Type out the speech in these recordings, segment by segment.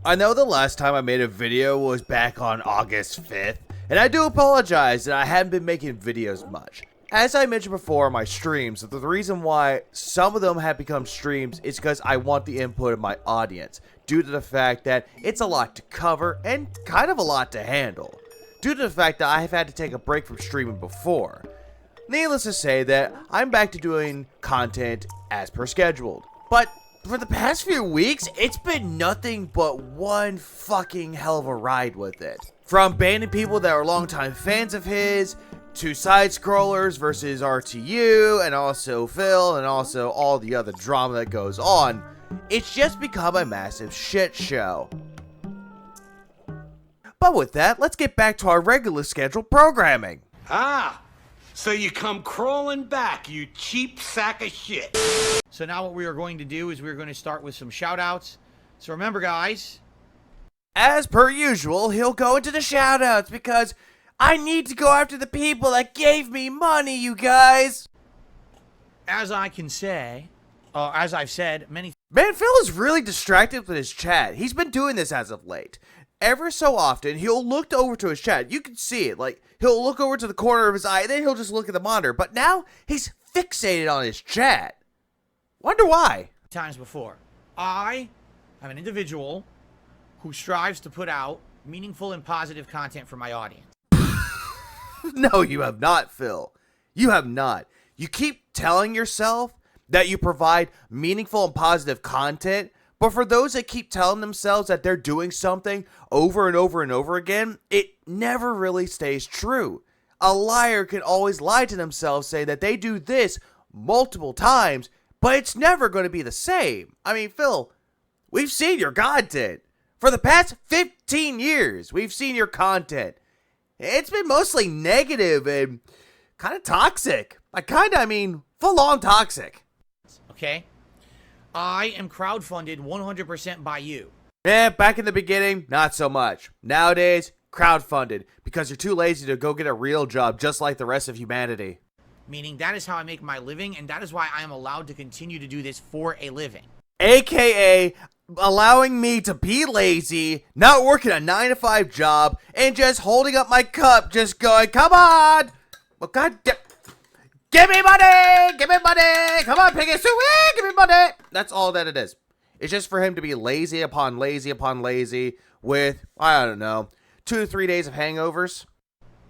I know the last time I made a video was back on August 5th, and I do apologize that I haven't been making videos much. As I mentioned before on my streams, the reason why some of them have become streams is because I want the input of my audience, due to the fact that it's a lot to cover and kind of a lot to handle, due to the fact that I have had to take a break from streaming before. Needless to say that I'm back to doing content as per scheduled, but for the past few weeks, it's been nothing but one fucking hell of a ride with it. From banning people that are longtime fans of his, to side-scrollers versus RTU, and also Phil, and also all the other drama that goes on, it's just become a massive shit show. But with that, let's get back to our regular scheduled programming. So you come crawling back, you cheap sack of shit. So now what we are going to do is we're going to start with some shout-outs. So remember, guys, as per usual, he'll go into the shoutouts because I need to go after the people that gave me money, you guys. as I can say, as I've said many Man, Phil is really distracted with his chat. He's been doing this as of late. Ever so often, he'll look over to his chat. You can see it. Like, he'll look over to the corner of his eye, and then he'll just look at the monitor. But now, he's fixated on his chat. Wonder why. times before, I am an individual who strives to put out meaningful and positive content for my audience. No, you have not, Phil. You have not. You keep telling yourself that you provide meaningful and positive content, but for those that keep telling themselves that they're doing something over and over and over again, it never really stays true. A liar can always lie to themselves, say that they do this multiple times, but it's never going to be the same. I mean, Phil, we've seen your content. For the past 15 years, we've seen your content. It's been mostly negative and kind of toxic. I mean, full-on toxic. Okay? I am crowdfunded 100% by you. Back in the beginning, not so much. Nowadays, crowdfunded, because you're too lazy to go get a real job just like the rest of humanity. Meaning that is how I make my living, and that is why I am allowed to continue to do this for a living. AKA allowing me to be lazy, not working a 9-to-5 job, and just holding up my cup, just going, come on! Well, give me money! Give me money! Come on, Piggy Suey! Give me money! That's all that it is. It's just for him to be lazy upon lazy upon lazy with, I don't know, 2 to 3 days of hangovers.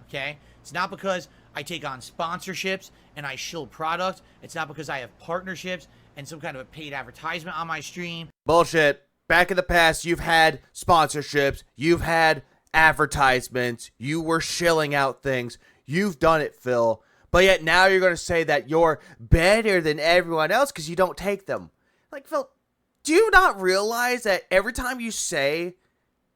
Okay? It's not because I take on sponsorships and I shill product. It's not because I have partnerships and some kind of a paid advertisement on my stream. Bullshit. Back in the past, you've had sponsorships. You've had advertisements. You were shilling out things. You've done it, Phil. But yet now you're going to say that you're better than everyone else because you don't take them. Like, Phil, do you not realize that every time you say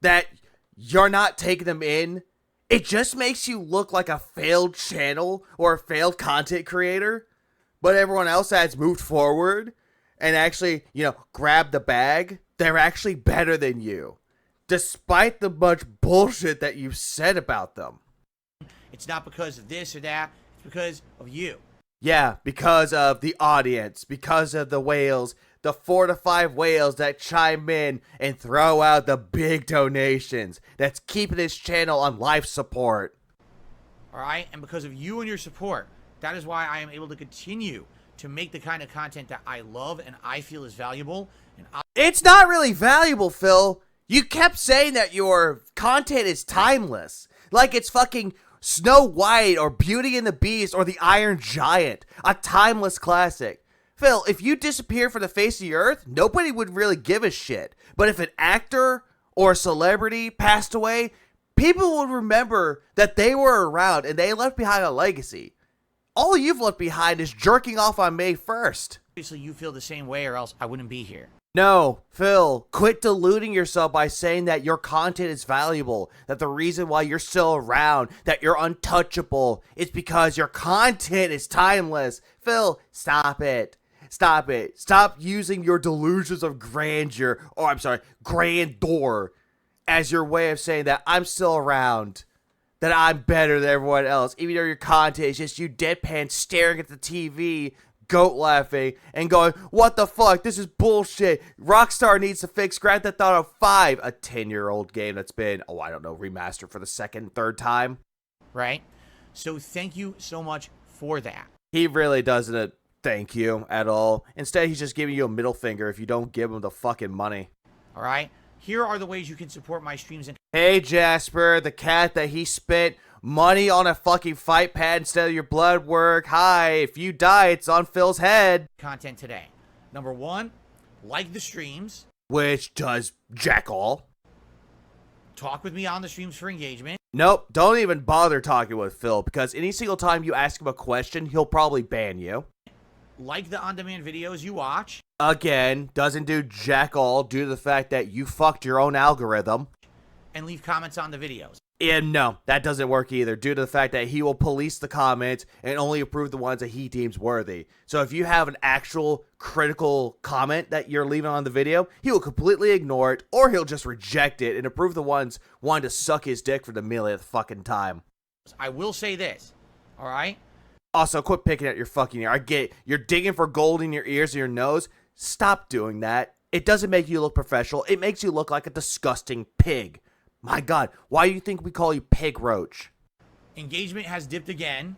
that you're not taking them in, it just makes you look like a failed channel or a failed content creator? But everyone else that's moved forward and actually, grabbed the bag, they're actually better than you, despite the much bullshit that you've said about them. It's not because of this or that. It's because of you. Yeah, because of the audience, because of the whales, the 4 to 5 whales that chime in and throw out the big donations that's keeping this channel on life support. Alright? And because of you and your support, that is why I am able to continue to make the kind of content that I love and I feel is valuable. It's not really valuable, Phil. You kept saying that your content is timeless. Like it's fucking Snow White or Beauty and the Beast or The Iron Giant. A timeless classic. Phil, if you disappear from the face of the earth, nobody would really give a shit. But if an actor or a celebrity passed away, people would remember that they were around and they left behind a legacy. All you've left behind is jerking off on May 1st. Obviously, you feel the same way or else I wouldn't be here. No, Phil, quit deluding yourself by saying that your content is valuable, that the reason why you're still around, that you're untouchable, is because your content is timeless. Phil, stop it. Stop it. Stop using your delusions of grandeur, grandeur, as your way of saying that I'm still around, that I'm better than everyone else, even though your content is just you deadpan staring at the TV, goat laughing and going, what the fuck, this is bullshit, Rockstar needs to fix Grand Theft Auto 5, a 10-year-old game that's been, I don't know, remastered for the second, third time. Right? So thank you so much for that. He really doesn't thank you at all. Instead, he's just giving you a middle finger if you don't give him the fucking money. All right? Here are the ways you can support my streams. And hey, Jasper, the cat that he spent money on a fucking fight pad instead of your blood work. Hi, if you die, it's on Phil's head. Content today. Number 1, like the streams. Which does jack all. Talk with me on the streams for engagement. Nope, don't even bother talking with Phil, because any single time you ask him a question, he'll probably ban you. Like the on-demand videos you watch. Again, doesn't do jack all due to the fact that you fucked your own algorithm. And leave comments on the videos. And no, that doesn't work either, due to the fact that he will police the comments and only approve the ones that he deems worthy. So if you have an actual critical comment that you're leaving on the video, he will completely ignore it, or he'll just reject it and approve the ones wanting to suck his dick for the millionth fucking time. I will say this, all right? Also, quit picking at your fucking ear. I get it. You're digging for gold in your ears and your nose. Stop doing that. It doesn't make you look professional. It makes you look like a disgusting pig. My God, why do you think we call you Pig Roach? Engagement has dipped again.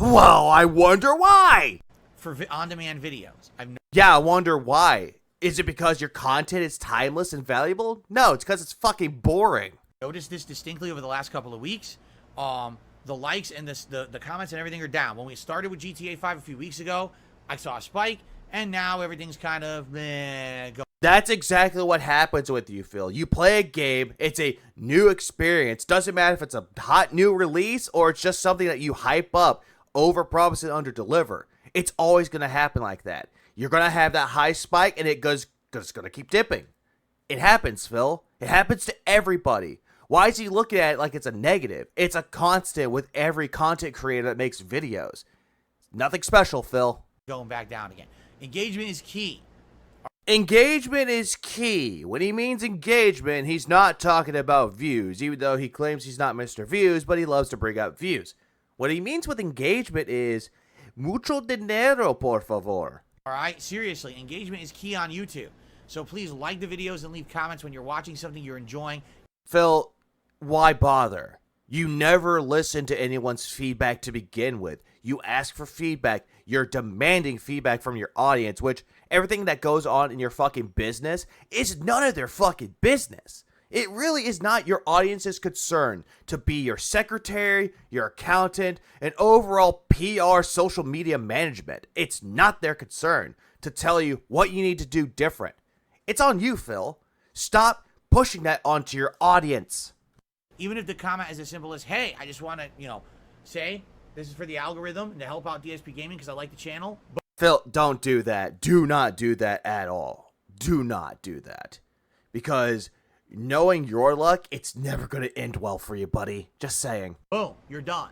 Well, I wonder why. For on-demand videos. Yeah, I wonder why. Is it because your content is timeless and valuable? No, it's because it's fucking boring. Noticed this distinctly over the last couple of weeks. The likes and the comments and everything are down. When we started with GTA 5 a few weeks ago, I saw a spike, and now everything's kind of going. That's exactly what happens with you, Phil. You play a game, it's a new experience. Doesn't matter if it's a hot new release or it's just something that you hype up, overpromise and underdeliver. It's always going to happen like that. You're going to have that high spike and it's going to keep dipping. It happens, Phil. It happens to everybody. Why is he looking at it like it's a negative? It's a constant with every content creator that makes videos. Nothing special, Phil. Going back down again. Engagement is key. Engagement is key. When he means engagement, he's not talking about views, even though he claims he's not Mr. Views, but he loves to bring up views. What he means with engagement is mucho dinero, por favor. All right, seriously, engagement is key on YouTube. So please like the videos and leave comments when you're watching something you're enjoying. Phil, why bother? You never listen to anyone's feedback to begin with. You ask for feedback. You're demanding feedback from your audience, which everything that goes on in your fucking business is none of their fucking business. It really is not your audience's concern to be your secretary, your accountant, and overall PR social media management. It's not their concern to tell you what you need to do different. It's on you, Phil. Stop pushing that onto your audience. Even if the comment is as simple as, hey, I just want to, say this is for the algorithm and to help out DSP Gaming because I like the channel. But Phil, don't do that. Do not do that at all. Do not do that. Because knowing your luck, it's never going to end well for you, buddy. Just saying. boom, you're done.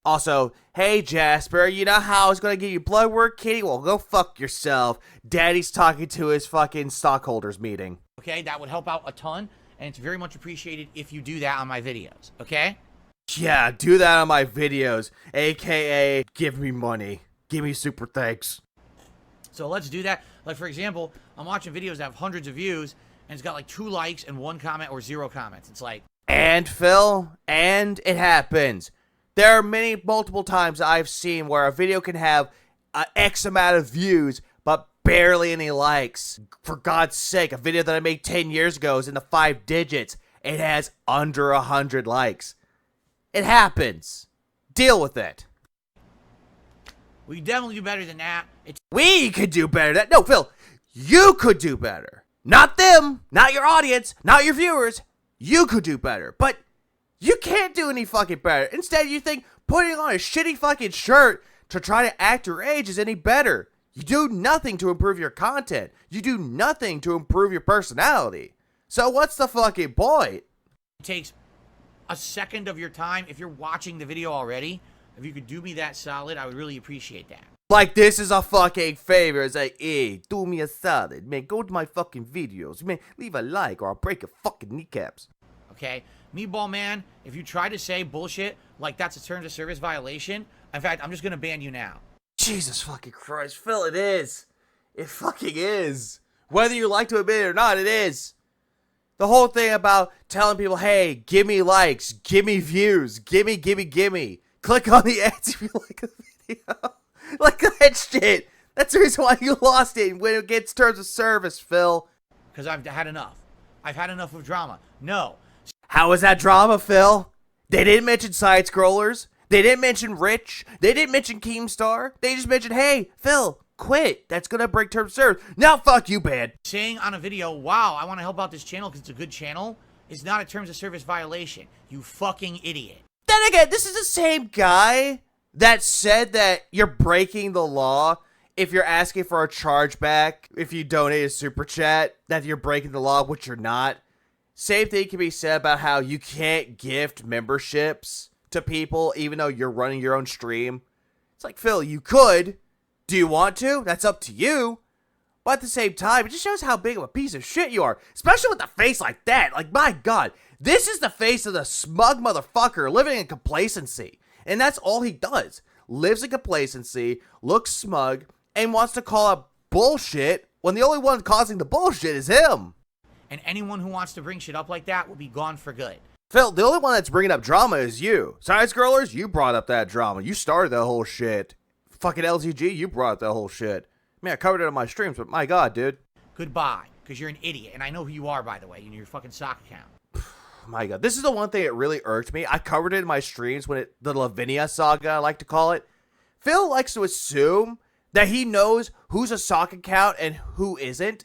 Also, hey Jasper, you know how I was going to give you blood work, kitty? Well, go fuck yourself. Daddy's talking to his fucking stockholders meeting. Okay, that would help out a ton. And it's very much appreciated if you do that on my videos, okay? Yeah, do that on my videos, aka give me money. Give me super thanks. So let's do that. Like, for example, I'm watching videos that have hundreds of views, and it's got like 2 likes and 1 comment or 0 comments. It's like... And, Phil, and it happens. There are multiple times I've seen where a video can have X amount of views, but barely any likes. For God's sake, a video that I made 10 years ago is in the 5 digits. It has under 100 likes. It happens. Deal with it. We definitely do better than that. We could do better than that. No, Phil, you could do better. Not them, not your audience, not your viewers. You could do better, but you can't do any fucking better. Instead, you think putting on a shitty fucking shirt to try to act your age is any better. You do nothing to improve your content. You do nothing to improve your personality. So what's the fucking point? It takes a second of your time. If you're watching the video already, if you could do me that solid, I would really appreciate that. Like this is a fucking favor. It's like, hey, do me a solid, man. Go to my fucking videos, man. Leave a like or I'll break your fucking kneecaps. Okay? Meatball Man, if you try to say bullshit like that's a terms of service violation, in fact, I'm just going to ban you now. Jesus fucking Christ, Phil, it is. It fucking is. Whether you like to admit it or not, it is. The whole thing about telling people, hey, give me likes, give me views, gimme. Click on the ads if you like the video. Like that shit. That's the reason why you lost it when it gets terms of service, Phil. Because I've had enough. I've had enough of drama. No. How is that drama, Phil? They didn't mention side scrollers. They didn't mention Rich. They didn't mention Keemstar. They just mentioned, hey, Phil, quit. That's going to break terms of service. Now fuck you, man. Saying on a video, wow, I want to help out this channel because it's a good channel, is not a terms of service violation. You fucking idiot. Then again, this is the same guy that said that you're breaking the law if you're asking for a chargeback, if you donate a super chat, that you're breaking the law, which you're not. Same thing can be said about how you can't gift memberships to people even though you're running your own stream. It's like, Phil, you could. Do you want to? That's up to you. But at the same time, it just shows how big of a piece of shit you are. Especially with a face like that. Like, my God. This is the face of the smug motherfucker living in complacency. And that's all he does. Lives in complacency, looks smug, and wants to call out bullshit when the only one causing the bullshit is him. And anyone who wants to bring shit up like that will be gone for good. Phil, the only one that's bringing up drama is you. Side scrollers, you brought up that drama. You started that whole shit. Fucking LTG, you brought up that whole shit. I mean, I covered it on my streams, but my God, dude. Goodbye, because you're an idiot. And I know who you are, by the way, in your fucking sock account. My God, this is the one thing that really irked me. I covered it in my streams when the Lavinia saga, I like to call it. Phil likes to assume that he knows who's a sock account and who isn't,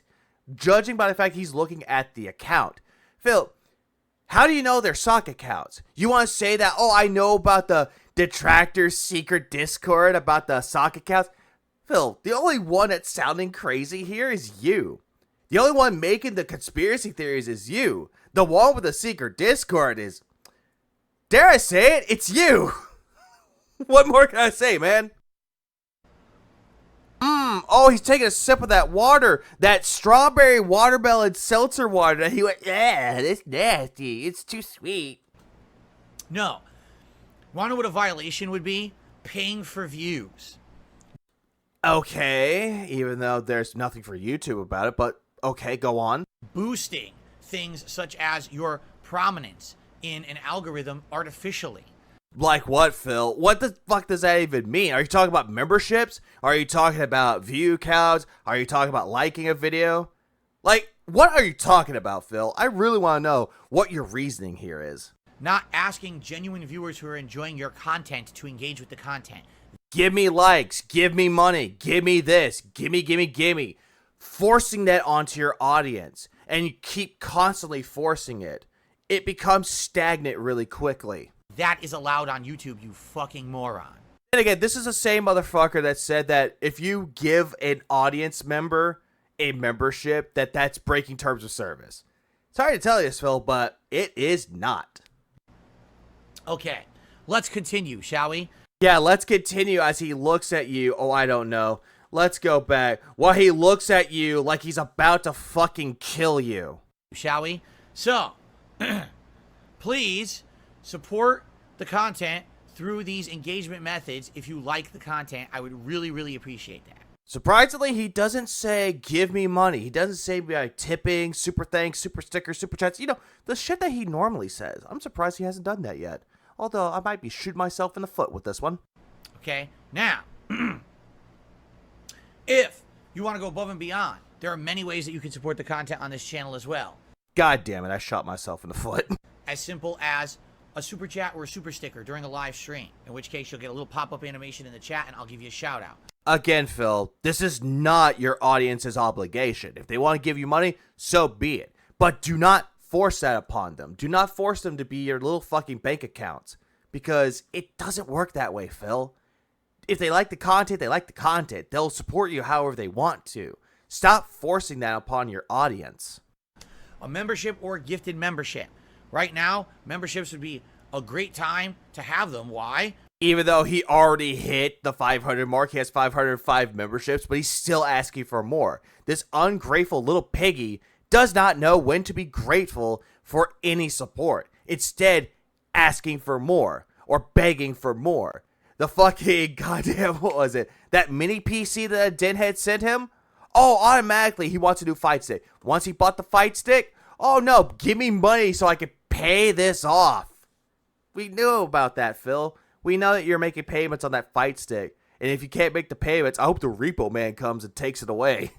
judging by the fact he's looking at the account. Phil, how do you know they're sock accounts? You want to say that, oh, I know about the Detractor's secret Discord about the sock accounts? Phil, the only one that's sounding crazy here is you. The only one making the conspiracy theories is you. The one with the secret Discord is, dare I say it, it's you. What more can I say, man? Oh, he's taking a sip of that water. That strawberry watermelon seltzer water that he went, yeah, it's nasty. It's too sweet. No. Want to know what a violation would be? Paying for views. Okay, even though there's nothing for YouTube about it, but okay, go on. Boosting things such as your prominence in an algorithm artificially. Like what, Phil? What the fuck does that even mean? Are you talking about memberships? Are you talking about view counts? Are you talking about liking a video? Like, what are you talking about, Phil? I really want to know what your reasoning here is. Not asking genuine viewers who are enjoying your content to engage with the content. Give me likes, give me money, give me this, gimme. Forcing that onto your audience, and you keep constantly forcing it. It becomes stagnant really quickly. That is allowed on YouTube, you fucking moron. And again, this is the same motherfucker that said that if you give an audience member a membership, that's breaking terms of service. Sorry to tell you this, Phil, but it is not. Okay, let's continue, shall we? Yeah, let's continue as he looks at you. Oh, I don't know. Let's go back. While he looks at you like he's about to fucking kill you. Shall we? So, please support the content through these engagement methods. If you like the content, I would really, really appreciate that. Surprisingly, he doesn't say, give me money. He doesn't say tipping, super thanks, super stickers, super chats. You know, the shit that he normally says. I'm surprised he hasn't done that yet. Although, I might be shooting myself in the foot with this one. Okay, now, if you want to go above and beyond, there are many ways that you can support the content on this channel as well. God damn it, I shot myself in the foot. As simple as a super chat or a super sticker during a live stream, in which case you'll get a little pop-up animation in the chat and I'll give you a shout out. Again, Phil, this is not your audience's obligation. If they want to give you money, so be it. But do not force that upon them. Do not force them to be your little fucking bank accounts. Because it doesn't work that way, Phil. If they like the content, they like the content. They'll support you however they want to. Stop forcing that upon your audience. A membership or gifted membership. Right now, memberships would be a great time to have them. Why? Even though he already hit the 500 mark, he has 505 memberships, but he's still asking for more. This ungrateful little piggy does not know when to be grateful for any support. Instead, asking for more or begging for more. The fucking goddamn, what was it? That mini PC that Den had sent him? Oh, automatically he wants a new fight stick. Once he bought the fight stick, oh no, give me money so I can pay this off. We knew about that, Phil. We know that you're making payments on that fight stick. And if you can't make the payments, I hope the repo man comes and takes it away.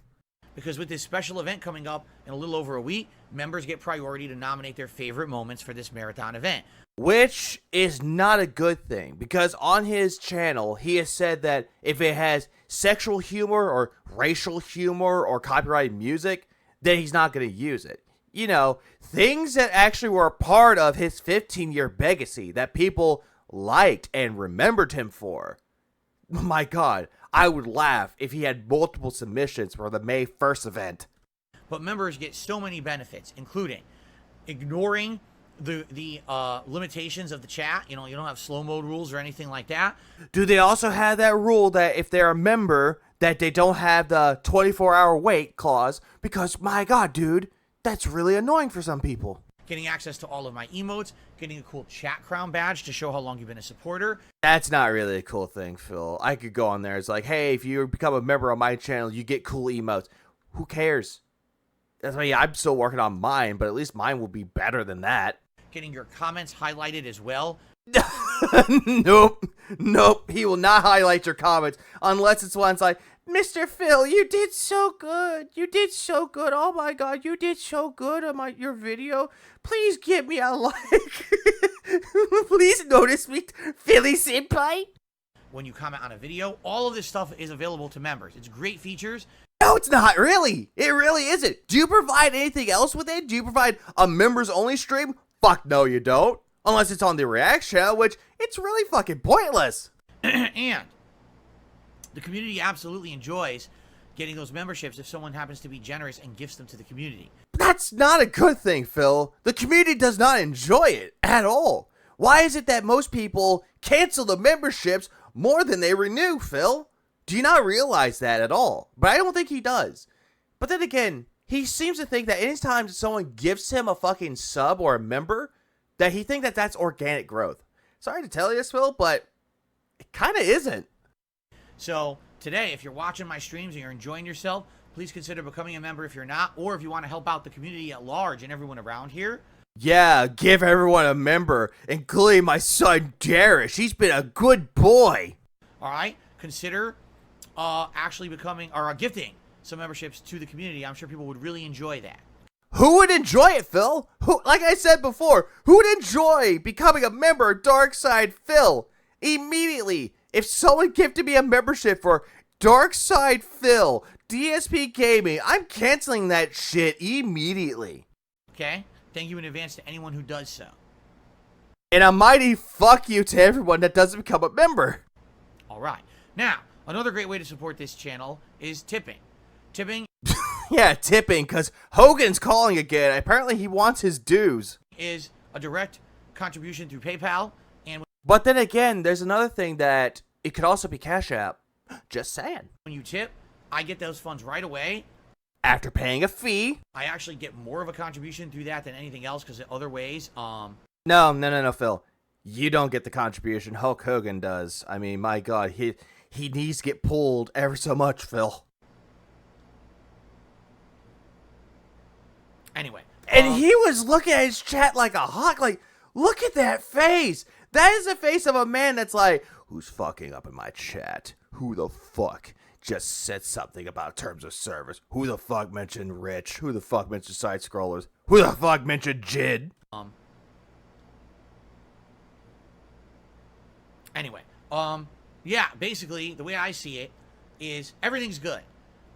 Because with this special event coming up in a little over a week, members get priority to nominate their favorite moments for this marathon event. Which is not a good thing, because on his channel, he has said that if it has sexual humor or racial humor or copyrighted music, then he's not going to use it. You know, things that actually were a part of his 15-year legacy that people liked and remembered him for. My God, I would laugh if he had multiple submissions for the May 1st event. But members get so many benefits, including ignoring the limitations of the chat. You know, you don't have slow mode rules or anything like that. Do they also have that rule that if they're a member, that they don't have the 24-hour wait clause? Because, my God, dude, that's really annoying for some people. Getting access to all of my emotes, getting a cool chat crown badge to show how long you've been a supporter. That's not really a cool thing, Phil. I could go on there. It's like, hey, if you become a member on my channel, you get cool emotes. Who cares? I mean, I'm still working on mine, but at least mine will be better than that. Getting your comments highlighted as well. Nope. He will not highlight your comments unless it's one's like, Mr. Phil, you did so good. You did so good. Oh my God, you did so good on your video. Please give me a like. Please notice me, Philly Senpai. When you comment on a video, all of this stuff is available to members. It's great features. No, it's not really. It really isn't. Do you provide anything else with it? Do you provide a members only stream? Fuck no, you don't. Unless it's on the React channel, which it's really fucking pointless. And the community absolutely enjoys getting those memberships if someone happens to be generous and gifts them to the community. That's not a good thing, Phil. The community does not enjoy it at all. Why is it that most people cancel the memberships more than they renew, Phil? Do you not realize that at all? But I don't think he does. But then again, he seems to think that anytime someone gives him a fucking sub or a member, that he thinks that that's organic growth. Sorry to tell you this, Phil, but it kind of isn't. So today, if you're watching my streams and you're enjoying yourself, please consider becoming a member if you're not, or if you want to help out the community at large and everyone around here. Yeah, give everyone a member, including my son Darish. He's been a good boy. All right, consider actually becoming or gifting some memberships to the community. I'm sure people would really enjoy that. Who would enjoy it, Phil? Who, like I said before, who would enjoy becoming a member of Darkside Phil? Immediately, if someone gifted me a membership for Darkside Phil, DSP Gaming, I'm canceling that shit immediately. Okay? Thank you in advance to anyone who does so. And a mighty fuck you to everyone that doesn't become a member. All right. Now, another great way to support this channel is tipping. Tipping Yeah, tipping, because Hogan's calling again. Apparently he wants his dues. is a direct contribution through PayPal. And But then again, there's another thing that it could also be Cash App. Just saying. when you tip, I get those funds right away. After paying a fee. I actually get more of a contribution through that than anything else because in other ways, No, Phil. You don't get the contribution. Hulk Hogan does. I mean, my God, he needs to get pulled ever so much, Phil. anyway. And he was looking at his chat like a hawk. Like, look at that face. That is the face of a man that's like, who's fucking up in my chat? Who the fuck just said something about terms of service? Who the fuck mentioned Rich? Who the fuck mentioned side scrollers? Who the fuck mentioned Jid? Anyway, yeah, basically, the way I see it is everything's good.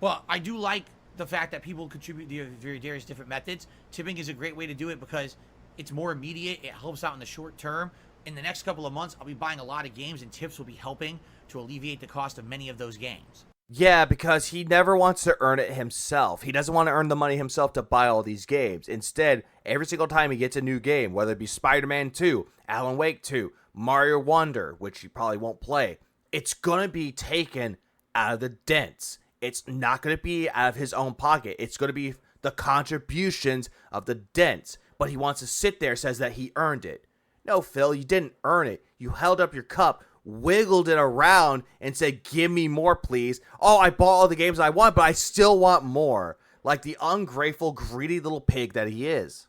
But I do like the fact that people contribute via various different methods. Tipping is a great way to do it because it's more immediate. It helps out in the short term. In the next couple of months, I'll be buying a lot of games, and tips will be helping to alleviate the cost of many of those games. Yeah, because he never wants to earn it himself. He doesn't want to earn the money himself to buy all these games. Instead, every single time he gets a new game, whether it be Spider-Man 2, Alan Wake 2, Mario Wonder, which he probably won't play, it's going to be taken out of the dents. It's not going to be out of his own pocket. It's going to be the contributions of the dents. But he wants to sit there, says that he earned it. No, Phil, you didn't earn it. You held up your cup wiggled it around and said, give me more, please. Oh, I bought all the games I want, but I still want more. Like the ungrateful, greedy little pig that he is.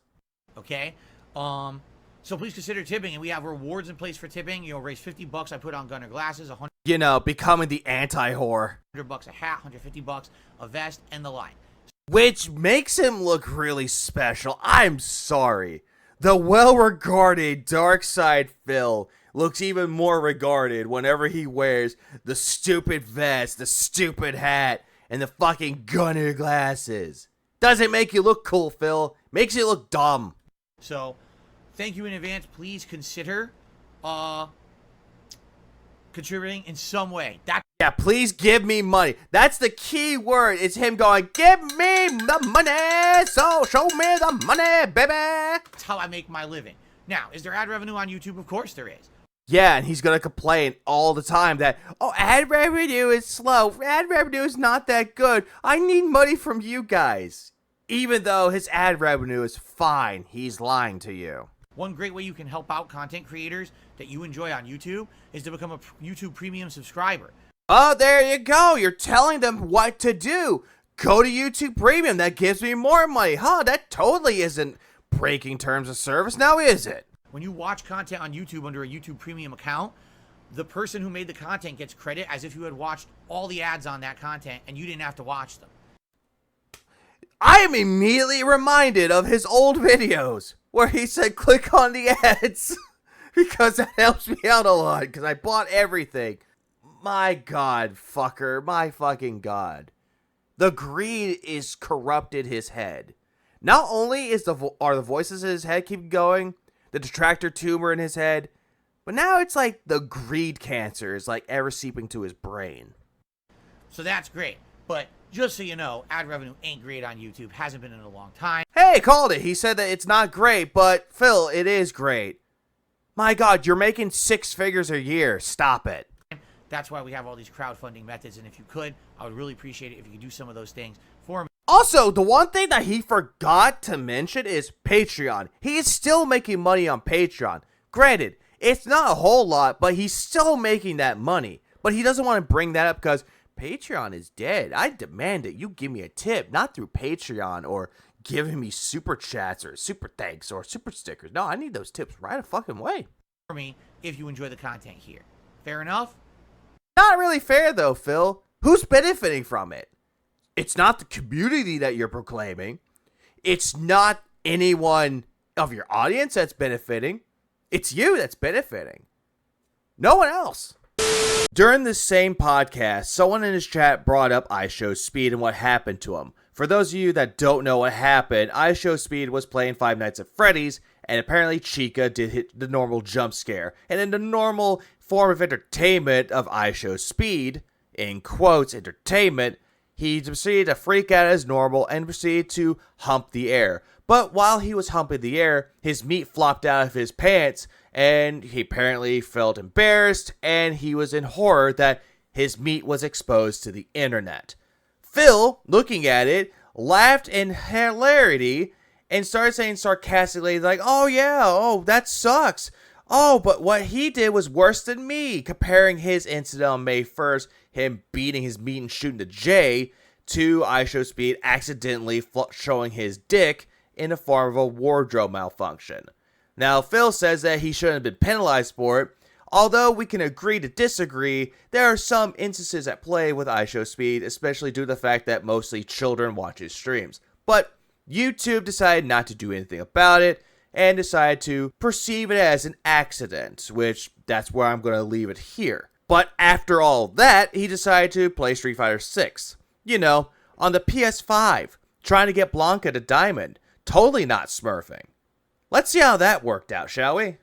Okay? So please consider tipping, and we have rewards in place for tipping. You know, raise $50. I put on Gunner glasses, $100 You know, becoming the anti-whore. a hat, $150 a vest, and the line. Which makes him look really special. I'm sorry. The well-regarded Dark Side Phil looks even more regarded whenever he wears the stupid vest, the stupid hat, and the fucking Gunner glasses. Doesn't make you look cool, Phil. Makes you look dumb. So, thank you in advance. Please consider contributing in some way. Yeah, please give me money. That's the key word. It's him going, give me the money. So show me the money, baby. That's how I make my living. Now, is there ad revenue on YouTube? Of course there is. Yeah, and he's going to complain all the time that, oh, ad revenue is slow. Ad revenue is not that good. I need money from you guys. Even though his ad revenue is fine, he's lying to you. One great way you can help out content creators that you enjoy on YouTube is to become a YouTube Premium subscriber. Oh, there you go. You're telling them what to do. Go to YouTube Premium. That gives me more money. Huh, that totally isn't breaking terms of service, now is it? When you watch content on YouTube under a YouTube Premium account, the person who made the content gets credit as if you had watched all the ads on that content and you didn't have to watch them. I am immediately reminded of his old videos where he said click on the ads because that helps me out a lot because I bought everything. My God, fucker. My fucking God. The greed is corrupted his head. Not only is are the voices in his head keep going, the detractor tumor in his head, but now it's like the greed cancer is like ever seeping to his brain. So that's great. But just so you know, ad revenue ain't great on YouTube. Hasn't been in a long time. Hey, called it. He said that it's not great, but Phil, it is great. My God, you're making 6 figures a year. Stop it. That's why we have all these crowdfunding methods. And if you could, I would really appreciate it if you could do some of those things for me. Also, the one thing that he forgot to mention is Patreon. He is still making money on Patreon. Granted, it's not a whole lot, but he's still making that money. But he doesn't want to bring that up because Patreon is dead. I demand that you give me a tip, not through Patreon or giving me super chats or super thanks or super stickers. No, I need those tips right a fucking way. For me, if you enjoy the content here. Fair enough? Not really fair though, Phil. Who's benefiting from it? It's not the community that you're proclaiming. It's not anyone of your audience that's benefiting. It's you that's benefiting. No one else. During this same podcast, someone in his chat brought up IShowSpeed and what happened to him. For those of you that don't know what happened, IShowSpeed was playing Five Nights at Freddy's, and apparently Chica did hit the normal jump scare. And in the normal form of entertainment of IShowSpeed, in quotes, entertainment, he proceeded to freak out as normal and proceeded to hump the air. But while he was humping the air, his meat flopped out of his pants, and he apparently felt embarrassed, and he was in horror that his meat was exposed to the internet. Phil, looking at it, laughed in hilarity and started saying sarcastically, like, oh yeah, oh, that sucks. Oh, but what he did was worse than me, comparing his incident on May 1st, him beating his meat and shooting the J, to IShowSpeed accidentally showing his dick in the form of a wardrobe malfunction. Now, Phil says that he shouldn't have been penalized for it. Although we can agree to disagree, there are some instances at play with IShowSpeed, especially due to the fact that mostly children watch his streams. But YouTube decided not to do anything about it, and decided to perceive it as an accident, which that's where I'm going to leave it here. But after all that, he decided to play Street Fighter 6. You know, on the PS5, trying to get Blanca to Diamond. Totally not smurfing. Let's see how that worked out, shall we?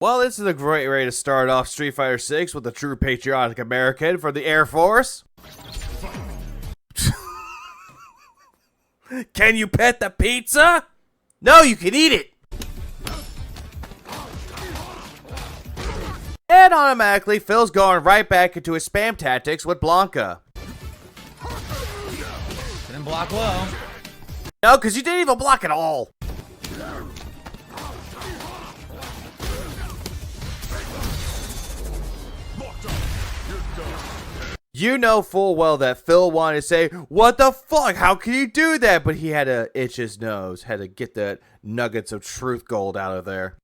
Well, this is a great way to start off Street Fighter 6 with a true patriotic American for the Air Force. Can you pet the pizza? No, you can eat it! And automatically, Phil's going right back into his spam tactics with Blanca. Didn't block low. No, because you didn't even block at all. You know full well that Phil wanted to say, what the fuck? How can you do that? But he had to itch his nose, had to get the nuggets of truth gold out of there.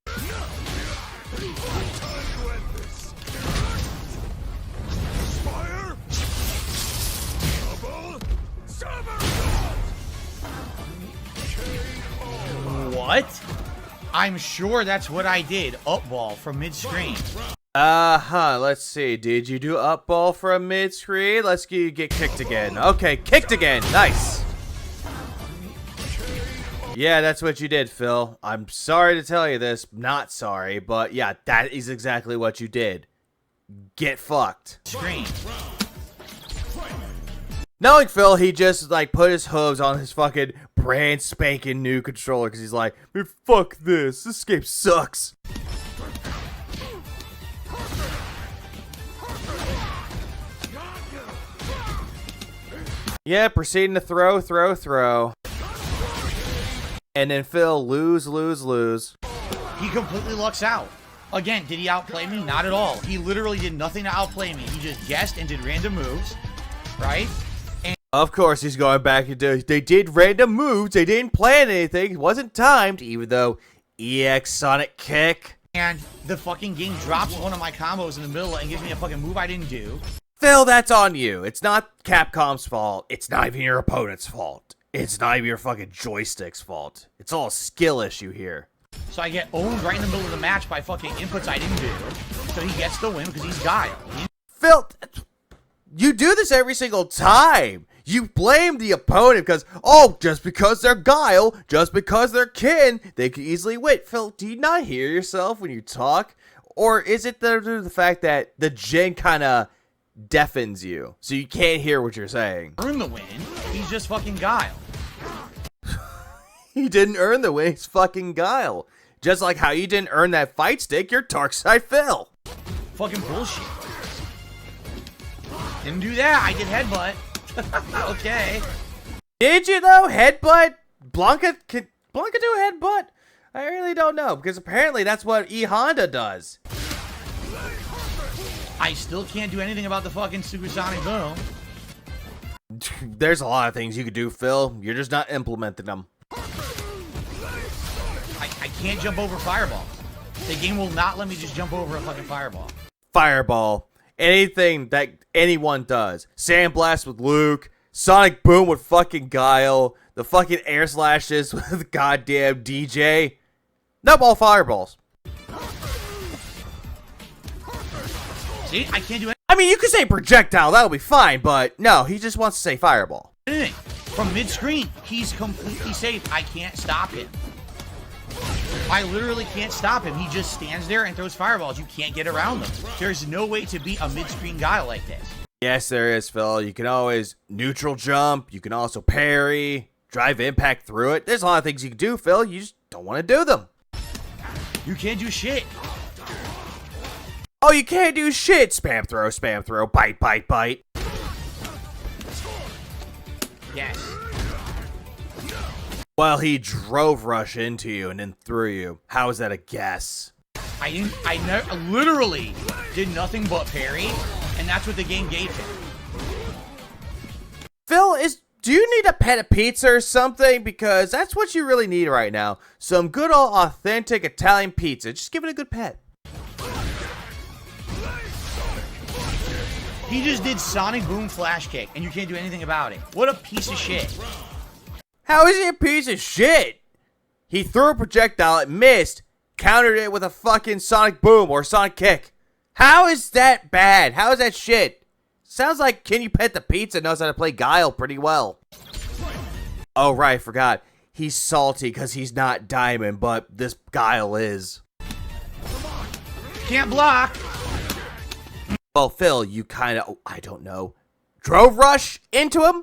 What? I'm sure that's what I did. Up ball from mid-screen. Let's see. Did you do up ball from mid-screen? Let's get kicked again. Okay, kicked again. Nice. Yeah, that's what you did, Phil. I'm sorry to tell you this. Not sorry, but yeah, that is exactly what you did. Get fucked. Screen. Knowing Phil, he just like put his hooves on his fucking brand spanking new controller because he's like, "Man, fuck this. This game sucks." Yeah, proceeding to throw. And then Phil lose. He completely lucks out. Again, did he outplay me? Not at all. He literally did nothing to outplay me. He just guessed and did random moves, right? And of course, he's going back into, they did random moves. They didn't plan anything. It wasn't timed, even though EX Sonic Kick. And the fucking game drops one of my combos in the middle and gives me a fucking move I didn't do. Phil, that's on you. It's not Capcom's fault. It's not even your opponent's fault. It's not even your fucking joystick's fault. It's all a skill issue here. So I get owned right in the middle of the match by fucking inputs I didn't do. So he gets the win because he's Guile. Phil, you do this every single time. You blame the opponent because, oh, just because they're Guile, just because they're kin, they could easily win. Phil, do you not hear yourself when you talk? Or is it the fact that the gen kind of deafens you, so you can't hear what you're saying? Earn the win. He's just fucking Guile. He didn't earn the win. He's fucking Guile. Just like how you didn't earn that fight stick, you're Darkside Phil. Fucking bullshit. Didn't do that. I did headbutt. Okay. Did you though? Headbutt? Blanca do a headbutt? I really don't know, because apparently that's what E Honda does. I still can't do anything about the fucking Supersonic Boom. There's a lot of things you could do, Phil. You're just not implementing them. I can't jump over fireballs. The game will not let me just jump over a fucking fireball. Fireball. Anything that anyone does. Sandblast with Luke. Sonic Boom with fucking Guile. The fucking air slashes with goddamn DJ. Nope, all fireballs. See, I can't do anything. I mean, you could say projectile, that'll be fine, but no, he just wants to say fireball. From mid-screen, he's completely safe. I can't stop him. I literally can't stop him. He just stands there and throws fireballs. You can't get around them. There's no way to beat a mid-screen guy like this. Yes, there is, Phil. You can always neutral jump. You can also parry, drive impact through it. There's a lot of things you can do, Phil. You just don't want to do them. You can't do shit. Oh, you can't do shit. Spam throw, bite. Yes. Well, he drove rush into you and then threw you. How is that a guess? I literally did nothing but parry, and that's what the game gave him. Phil, do you need a pet of pizza or something? Because that's what you really need right now. Some good old authentic Italian pizza. Just give it a good pet. He just did Sonic Boom Flash Kick, and you can't do anything about it. What a piece of shit. How is he a piece of shit? He threw a projectile, it missed, countered it with a fucking Sonic Boom or Sonic Kick. How is that bad? How is that shit? Sounds like Can You Pet the Pizza knows how to play Guile pretty well. Oh, right, forgot. He's salty because he's not Diamond, but this Guile is. Can't block. Well, Phil, you kind of, I don't know, drove rush into him?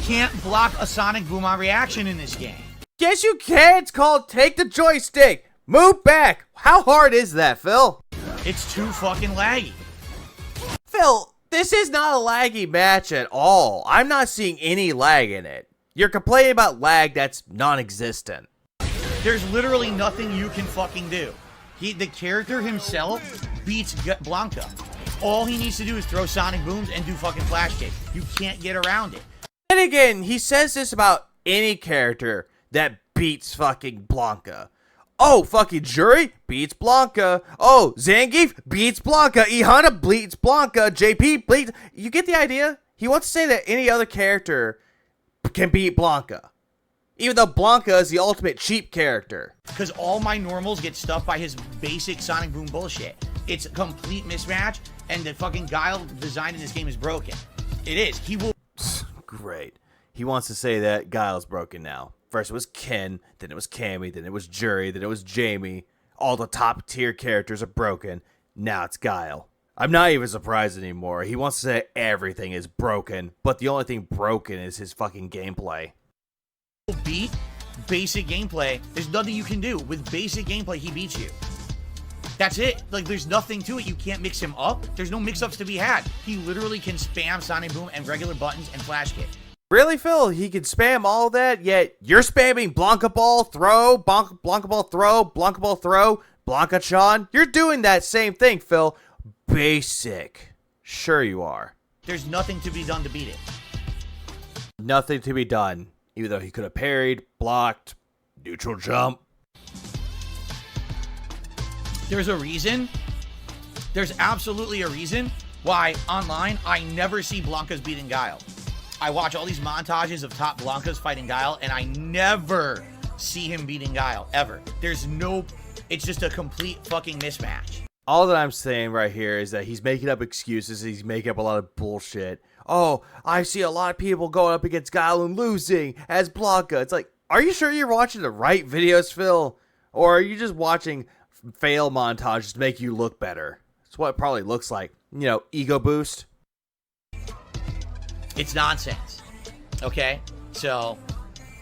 Can't block a Sonic Boom on reaction in this game. Yes, you can. It's called Take the Joystick. Move back. How hard is that, Phil? It's too fucking laggy. Phil, this is not a laggy match at all. I'm not seeing any lag in it. You're complaining about lag that's non-existent. There's literally nothing you can fucking do. The character himself beats Blanca. All he needs to do is throw sonic booms and do fucking flash kick. You can't get around it. And again, he says this about any character that beats fucking Blanca. Oh, fucking Jury beats Blanca. Oh, Zangief beats Blanca. Ihana beats Blanca. JP beats... You get the idea? He wants to say that any other character can beat Blanca. Even though Blanca is the ultimate cheap character. Because all my normals get stuffed by his basic sonic boom bullshit. It's a complete mismatch, and the fucking Guile design in this game is broken. It is. He will... Great. He wants to say that Guile's broken now. First it was Ken, then it was Cammy, then it was Jury, then it was Jamie. All the top tier characters are broken. Now it's Guile. I'm not even surprised anymore. He wants to say everything is broken, but the only thing broken is his fucking gameplay. Beat basic gameplay. There's nothing you can do. With basic gameplay, he beats you. That's it. Like, there's nothing to it. You can't mix him up. There's no mix-ups to be had. He literally can spam Sonic Boom and regular buttons and flash kick. Really, Phil? He can spam all that, yet you're spamming Blanca Ball, throw, Blanca Ball, throw, Blanca Ball, throw, Blanca-chan. You're doing that same thing, Phil. Basic. Sure you are. There's nothing to be done to beat it. Nothing to be done. Even though he could have parried, blocked, neutral jump. There's a reason. There's absolutely a reason why online I never see Blanca's beating Guile. I watch all these montages of top Blanca's fighting Guile, and I never see him beating Guile, ever. There's no... It's just a complete fucking mismatch. All that I'm saying right here is that he's making up excuses. He's making up a lot of bullshit. Oh, I see a lot of people going up against Guile and losing as Blanca. It's like, are you sure you're watching the right videos, Phil? Or are you just watching fail montages to make you look better? That's what it probably looks like. You know, ego boost. It's nonsense. Okay? So,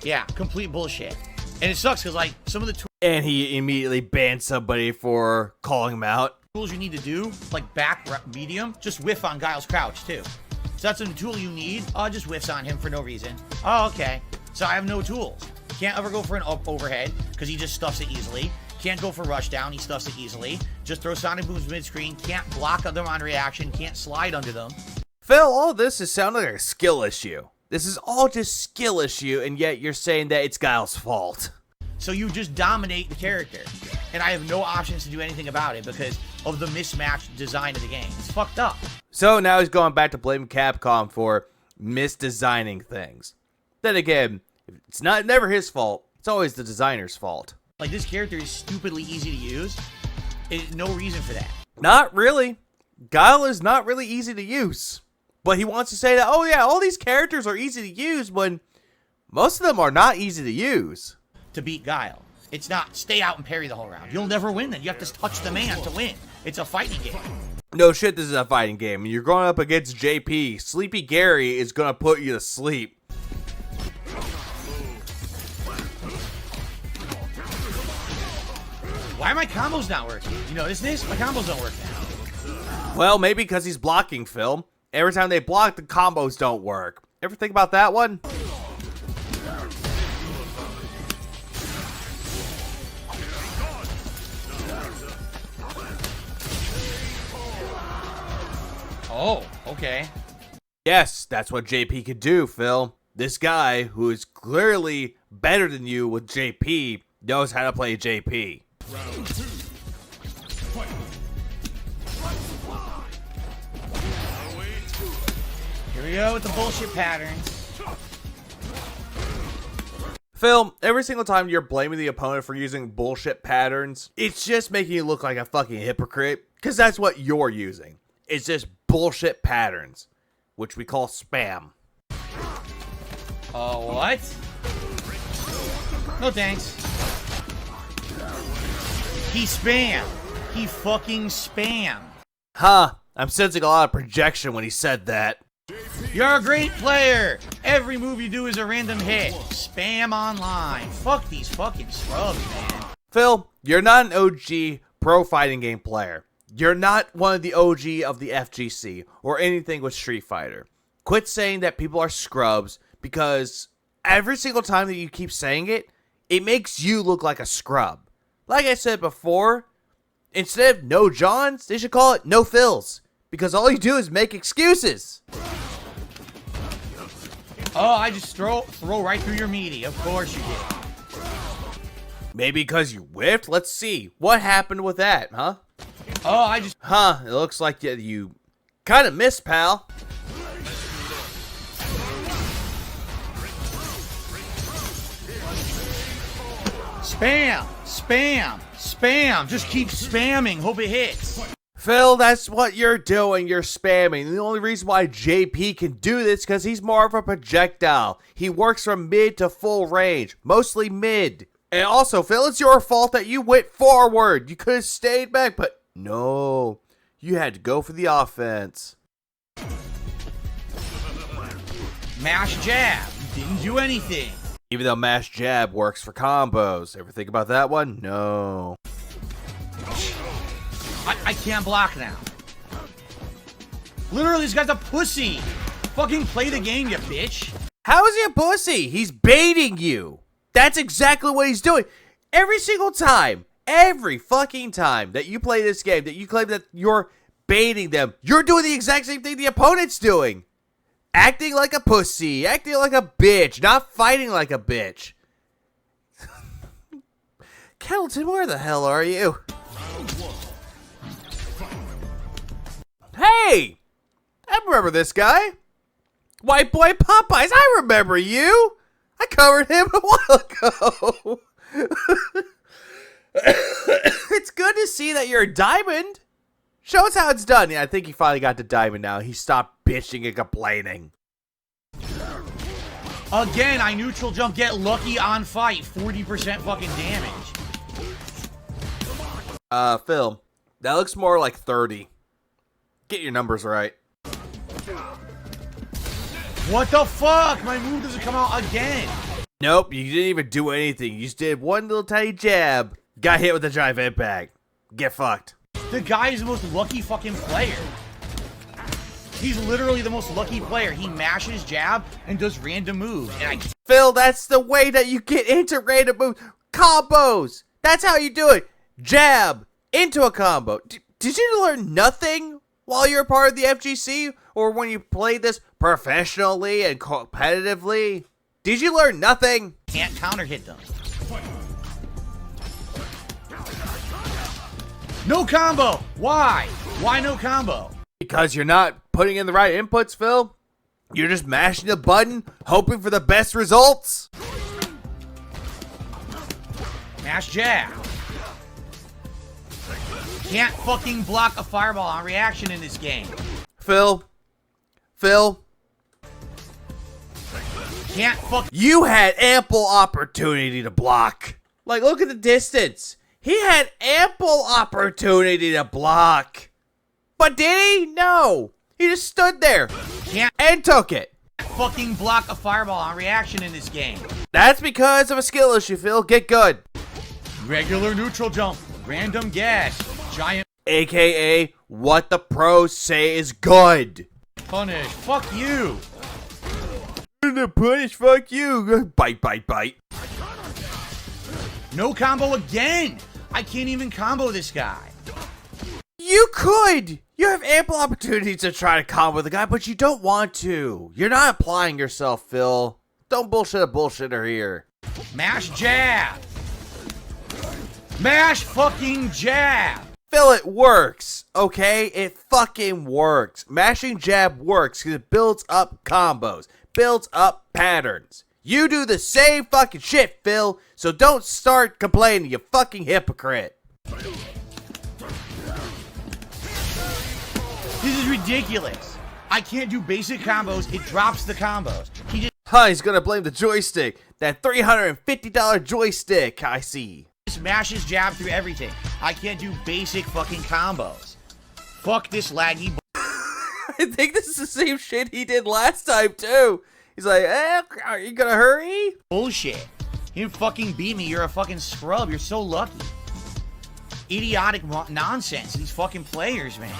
yeah, complete bullshit. And it sucks because, like, some of the And he immediately banned somebody for calling him out. Tools you need to do, like back medium, just whiff on Guile's crouch, too. So that's a tool you need. Just whiffs on him for no reason. Oh, okay. So I have no tools. Can't ever go for an up overhead because he just stuffs it easily. Can't go for rush down. He stuffs it easily. Just throw sonic booms mid-screen. Can't block them on reaction. Can't slide under them. Phil, all this is sounding like a skill issue. This is all just skill issue, and yet you're saying that it's Guile's fault. So you just dominate the character. And I have no options to do anything about it because of the mismatched design of the game. It's fucked up. So now he's going back to blaming Capcom for misdesigning things. Then again, it's never his fault. It's always the designer's fault. Like, this character is stupidly easy to use. There's no reason for that. Not really. Guile is not really easy to use. But he wants to say that, oh yeah, all these characters are easy to use when most of them are not easy to use. To beat Guile. It's not stay out and parry the whole round. You'll never win then. You have to touch the man to win. It's a fighting game. No shit, this is a fighting game. You're going up against JP. Sleepy Gary is going to put you to sleep. Why are my combos not working? You notice this? My combos don't work now. Well, maybe because he's blocking, Phil. Every time they block, the combos don't work. Ever think about that one? Oh, okay. Yes, that's what JP could do, Phil. This guy, who is clearly better than you with JP, knows how to play JP. Round 2. Fight. Here we go with the bullshit patterns. Phil, every single time you're blaming the opponent for using bullshit patterns, it's just making you look like a fucking hypocrite, because that's what you're using. It's just bullshit patterns, which we call spam. What? No thanks. He spam. He fucking spam. Huh, I'm sensing a lot of projection when he said that. You're a great player. Every move you do is a random hit. Spam online. Fuck these fucking scrubs, man. Phil, you're not an OG pro fighting game player. You're not one of the OG of the FGC or anything with Street Fighter. Quit saying that people are scrubs, because every single time that you keep saying it, it makes you look like a scrub. Like I said before, instead of no Johns, they should call it no Phils. Because all you do is make excuses. Oh, I just throw right through your meaty. Of course you did. Maybe because you whiffed? Let's see. What happened with that, huh? Oh, I just... Huh, it looks like you kind of missed, pal. Spam! Spam! Spam! Just keep spamming. Hope it hits. Phil, that's what you're doing. You're spamming. The only reason why JP can do this is because he's more of a projectile. He works from mid to full range. Mostly mid. And also, Phil, it's your fault that you went forward. You could have stayed back, but no. You had to go for the offense. Mash jab. You didn't do anything. Even though mash jab works for combos. Ever think about that one? No. I can't block now. Literally, this guy's a pussy. Fucking play the game, you bitch. How is he a pussy? He's baiting you. That's exactly what he's doing. Every single time, every fucking time that you play this game, that you claim that you're baiting them, you're doing the exact same thing the opponent's doing. Acting like a pussy, acting like a bitch, not fighting like a bitch. Kettleton, where the hell are you? Hey! I remember this guy. White Boy Popeyes, I remember you. I covered him a while ago. It's good to see that you're a diamond. Show us how it's done. Yeah, I think he finally got the diamond now. He stopped bitching and complaining. Again, I neutral jump, get lucky on fight. 40% fucking damage. Phil, that looks more like 30. Get your numbers right. What the fuck? My move doesn't come out again. Nope, you didn't even do anything. You just did one little tiny jab. Got hit with a giant impact. Get fucked. The guy is the most lucky fucking player. He's literally the most lucky player. He mashes jab and does random moves. And Phil, that's the way that you get into random moves. Combos. That's how you do it. Jab into a combo. Did you learn nothing while you're part of the FGC? Or when you played this professionally and competitively? Did you learn nothing? can't counter hit them. No combo. Why? Why no combo? Because you're not putting in the right inputs, Phil. You're just mashing the button, hoping for the best results. Mash jab. Can't fucking block a fireball on reaction in this game. Phil. Can't fuck. You had ample opportunity to block. Like, look at the distance. He had ample opportunity to block. But did he? No. He just stood there. Can't and took it. fucking block a fireball on reaction in this game. That's because of a skill issue, Phil. Get good. Regular neutral jump. Random gas. Giant AKA what the pros say is good. punish. Fuck you. The punish, fuck you. Bite, bite, bite. No combo again. I can't even combo this guy. You could. You have ample opportunities to try to combo the guy, but you don't want to. You're not applying yourself, Phil. Don't bullshit a bullshitter here. Mash jab. Mash fucking jab. Phil, it works, okay? It fucking works. Mashing jab works because it builds up combos, builds up patterns. You do the same fucking shit, Phil, so don't start complaining, you fucking hypocrite. This is ridiculous. I can't do basic combos. It drops the combos. He He's gonna blame the joystick. That $350 joystick, I see. just mashes jab through everything. I can't do basic fucking combos. Fuck this laggy. I think this is the same shit he did last time, too. He's like, are you gonna hurry? Bullshit. You didn't fucking beat me. You're a fucking scrub. You're so lucky. Idiotic nonsense. These fucking players, man.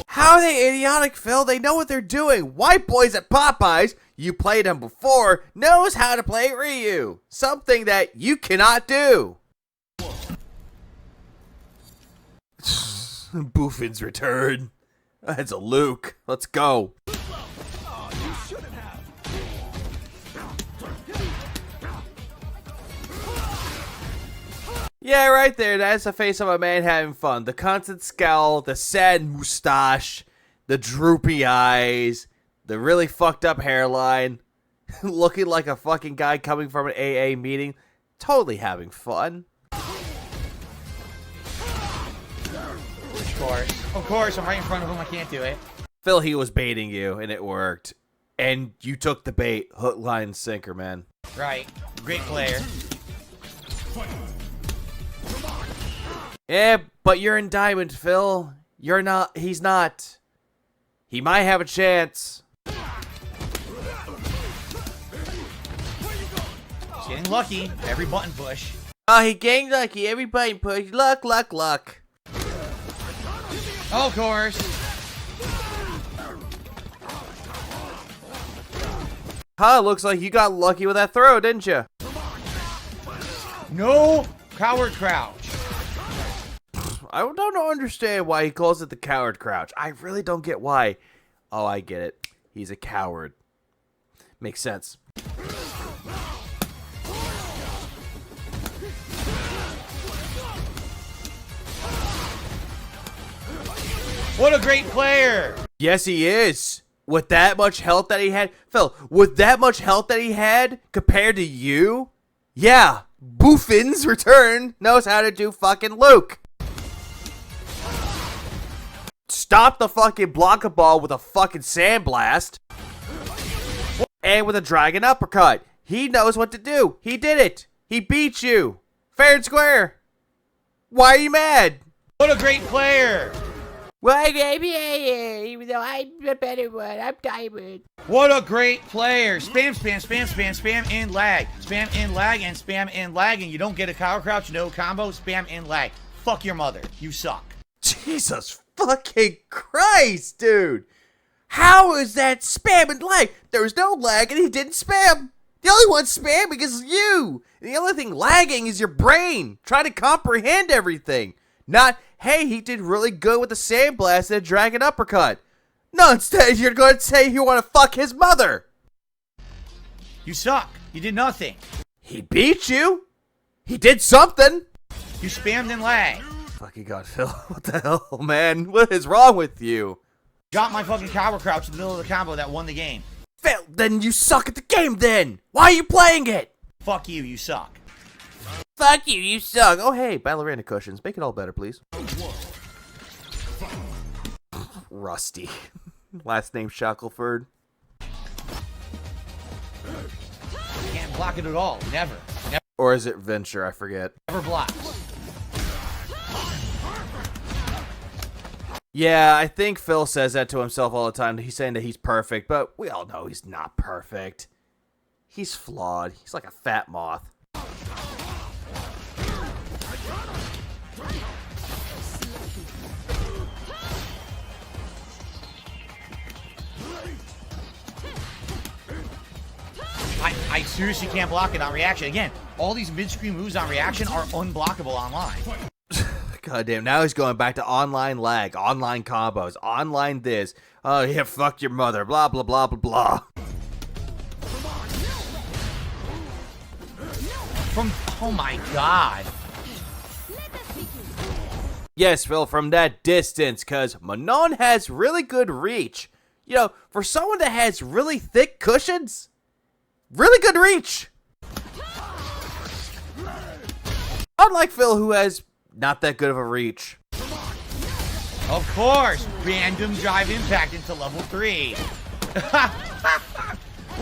How are they idiotic, Phil? They know what they're doing. White boys at Popeyes, you played him before, knows how to play Ryu. Something that you cannot do. Buffin's return. That's a Luke. Let's go. Yeah, right there. That's the face of a man having fun. The constant scowl, the sad mustache, the droopy eyes, the really fucked up hairline, looking like a fucking guy coming from an AA meeting. Totally having fun. Of course, I'm right in front of him. I can't do it. Phil, he was baiting you, and it worked. And you took the bait, hook, line, and sinker, man. Right. Great player. Yeah, but you're in Diamond, Phil. You're not. He's not. He might have a chance. He's getting lucky. Every button push. Oh, he getting lucky. Every button push. Luck, luck, luck. Oh, of course. Huh, looks like you got lucky with that throw, didn't you? No coward crouch. I don't understand why he calls it the coward crouch. I really don't get why. Oh, I get it. He's a coward. Makes sense. What a great player. Yes, he is. With that much health that he had. Phil, with that much health that he had compared to you? Yeah, Buffin's return knows how to do fucking Luke. Stop the fucking block a ball with a fucking sandblast. And with a dragon uppercut. He knows what to do. He did it. He beat you. Fair and square. Why are you mad? What a great player. Why, even though I'm the better one, I'm Diamond. What a great player. Spam, spam, spam, spam, spam, and lag. Spam, and lag, and spam, and lag, and you don't get a cower crouch, no combo, spam, and lag. Fuck your mother. You suck. Jesus fucking Christ, dude. How is that spam and lag? There was no lag and he didn't spam. The only one spamming is you. The only thing lagging is your brain trying to comprehend everything. Not, hey, he did really good with the sandblast and a dragon uppercut. No, instead you're going to say you want to fuck his mother. You suck. You did nothing. He beat you. He did something. You spammed and lagged. Fucking God, Phil. What the hell, man? What is wrong with you? Dropped my fucking cower crouch in the middle of the combo that won the game. Phil, then you suck at the game then. Why are you playing it? Fuck you, you suck. Fuck you, you suck. Oh, hey, ballerina cushions. Make it all better, please. Rusty. Last name Shackelford. Can't block it at all. Never. Never, Or is it Venture? I forget. never blocks. Yeah, I think Phil says that to himself all the time. He's saying that he's perfect, but we all know he's not perfect. He's flawed. He's like a fat moth. I seriously can't block it on reaction. Again, all these mid-screen moves on reaction are unblockable online. God damn, now he's going back to online lag, online combos, online this. Oh, yeah, fuck your mother, blah, blah, blah, blah, blah. Oh my god. Yes, Phil, from that distance, because Manon has really good reach. You know, for someone that has really thick cushions, really good reach. Unlike Phil, who has not that good of a reach. Of course, random drive impact into level 3.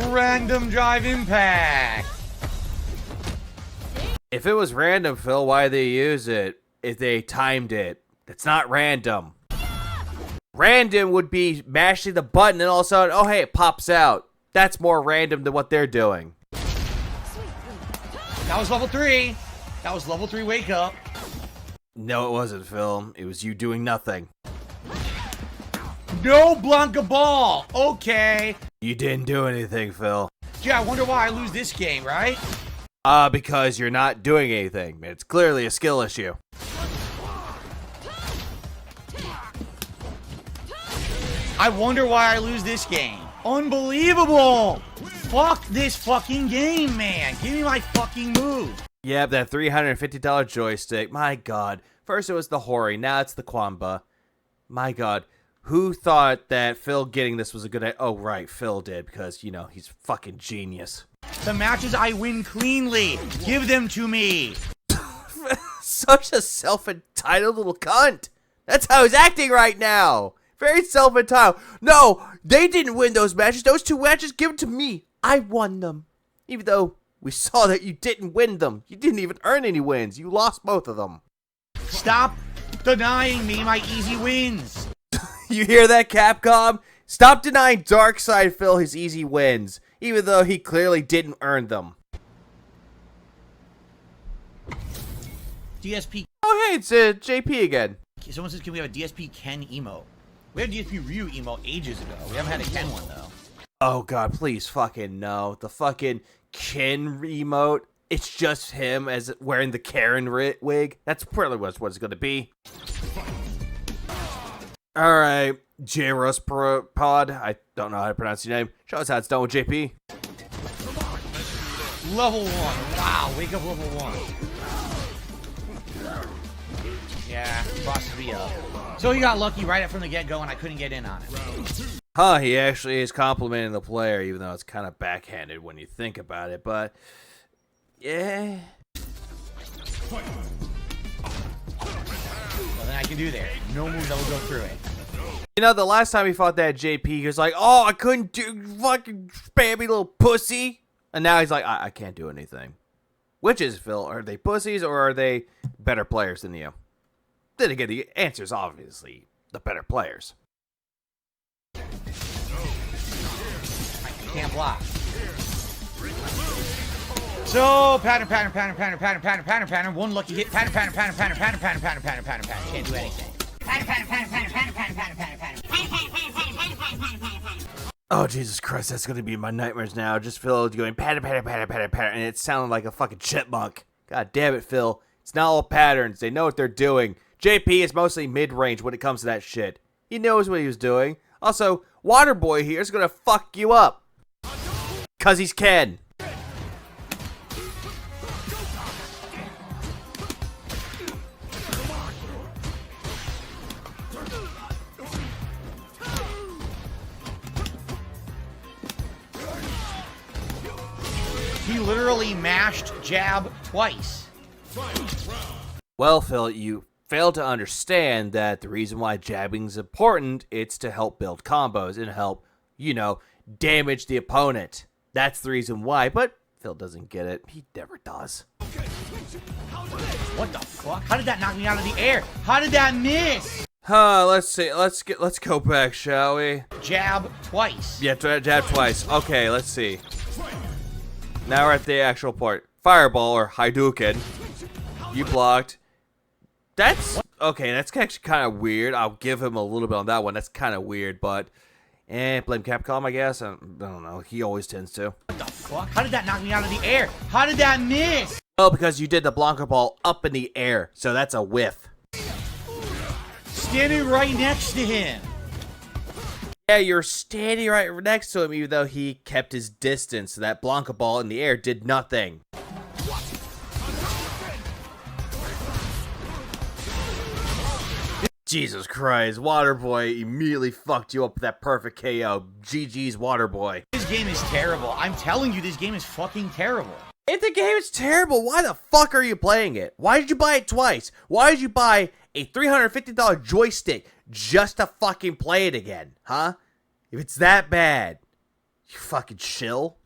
Random drive impact. If it was random, Phil, why'd they use it if they timed it? It's not random. Random would be mashing the button and all of a sudden, oh, hey, it pops out. That's more random than what they're doing. That was level 3. That was level 3 wake up. No, it wasn't, Phil. It was you doing nothing. No Blanca ball. Okay. You didn't do anything, Phil. Yeah, I wonder why I lose this game, right? Because you're not doing anything. It's clearly a skill issue. I wonder why I lose this game. Unbelievable. Fuck this fucking game, man. Give me my fucking move. Yep, that $350 joystick. My God. First it was the Hori, now it's the Kwamba. My God. Who thought that Phil getting this was a good idea? Oh, right, Phil did, because, you know, he's fucking genius. The matches I win cleanly. Give them to me. Such a self-entitled little cunt. That's how he's acting right now. Very self-entitled. No, they didn't win those matches. Those 2 matches, give them to me. I won them. Even though we saw that you didn't win them. You didn't even earn any wins. You lost both of them. Stop denying me my easy wins. You hear that, Capcom? Stop denying Darkseid Phil his easy wins, even though he clearly didn't earn them. DSP. Oh, hey, it's JP again. Someone says, can we have a DSP Ken emote? We had a DSP Ryu emote ages ago. We haven't had a Ken one, though. Oh, God, please fucking no. The fucking Ken emote. It's just him as wearing the Karen wig. That's probably what it's going to be. Alright, J-Russ Pod. I don't know how to pronounce your name. Show us how it's done with JP. Level 1. Wow, wake up level 1. Yeah, bosses me up. So he got lucky right from the get-go and I couldn't get in on it. Huh, he actually is complimenting the player, even though it's kind of backhanded when you think about it, but... yeah... Nothing I can do there. No move that will go through it. You know, the last time he fought that JP, he was like, oh, I couldn't do fucking spammy little pussy. And now he's like, I can't do anything. Which is, Phil? Are they pussies or are they better players than you? Then again, the answer is obviously the better players. I can't block. So, pattern. One lucky hit. Pattern. Can't do anything. Oh, Jesus Christ, that's going to be my nightmares now. Just Phil going pattern, and it sounded like a fucking chipmunk. God damn it, Phil. It's not all patterns. They know what they're doing. JP is mostly mid-range when it comes to that shit. He knows what he was doing. Also, Waterboy here is going to fuck you up. Because he's Ken. He literally mashed jab twice. Well, Phil, you fail to understand that the reason why jabbing is important, it's to help build combos and help, you know, damage the opponent. That's the reason why, but Phil doesn't get it. He never does. What the fuck? How did that knock me out of the air? How did that miss? Let's see. Let's go back, shall we? Jab twice. Yeah, jab twice. Okay, let's see. Now we're at the actual part. Fireball or Hadouken. You blocked. That's okay. That's actually kind of weird. I'll give him a little bit on that one. That's kind of weird, but blame Capcom, I guess. I don't know. He always tends to. What the fuck? How did that knock me out of the air? How did that miss? Well, because you did the Blanca ball up in the air, so that's a whiff. Standing right next to him. Yeah, you're standing right next to him, even though he kept his distance. So that Blanca ball in the air did nothing. Jesus Christ, Waterboy immediately fucked you up with that perfect KO. GG's Waterboy. This game is terrible. I'm telling you, this game is fucking terrible. If the game is terrible, why the fuck are you playing it? Why did you buy it twice? Why did you buy a $350 joystick just to fucking play it again? Huh? If it's that bad, you fucking chill.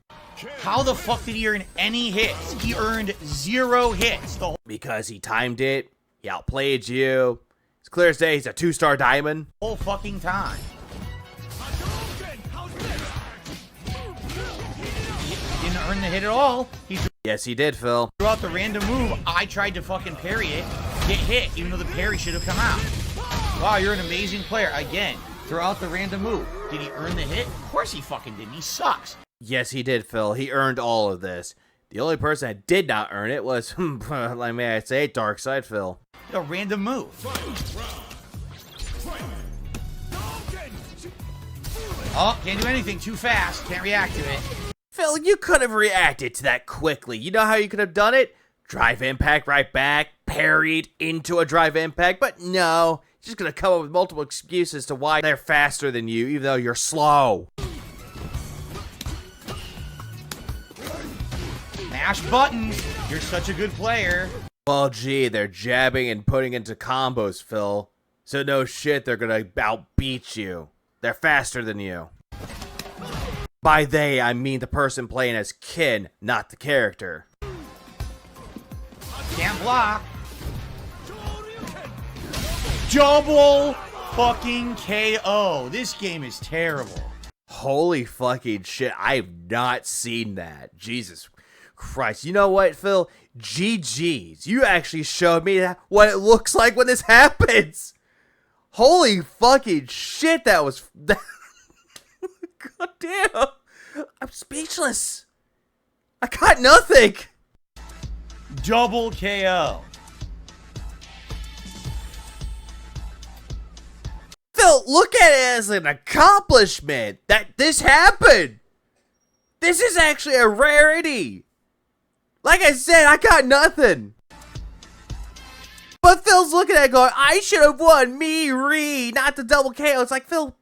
How the fuck did he earn any hits? He earned 0 hits. Because he timed it, he outplayed you. It's clear as day he's a 2-star diamond. Whole fucking time. He didn't earn the hit at all. Yes, he did, Phil. Threw out the random move. I tried to fucking parry it, get hit, even though the parry should have come out. Wow, you're an amazing player. Again, throw out the random move. Did he earn the hit? Of course he fucking didn't. He sucks. Yes, he did, Phil. He earned all of this. The only person that did not earn it was, like may I say, Darkseid Phil. A random move. Oh, can't do anything too fast. Can't react to it. Phil, you could have reacted to that quickly. You know how you could have done it? Drive impact right back, parried into a drive impact, but no. You're just gonna come up with multiple excuses to why they're faster than you, even though you're slow. Mash buttons. You're such a good player. Well, gee, they're jabbing and putting into combos, Phil. So no shit, they're gonna outbeat you. They're faster than you. By they, I mean the person playing as Kin, not the character. Can't block. Double fucking KO. This game is terrible. Holy fucking shit, I've not seen that. Jesus Christ. You know what, Phil? GG's. You actually showed me what it looks like when this happens. Holy fucking shit, that was... God damn. I'm speechless. I got nothing. Double KO. Phil, look at it as an accomplishment that this happened. This is actually a rarity. Like I said, I got nothing. But Phil's looking at it going, I should have won, not the double KO. It's like, Phil,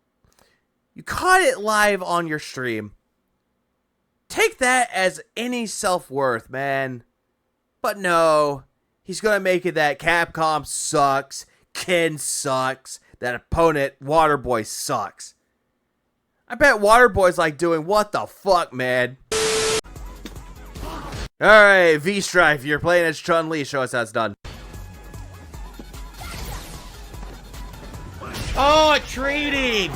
you caught it live on your stream. Take that as any self-worth, man. But no, he's going to make it that Capcom sucks, Ken sucks, that opponent, Waterboy, sucks. I bet Waterboy's like doing, what the fuck, man? Alright, V-Strife, you're playing as Chun-Li. Show us how it's done. Oh, it traded.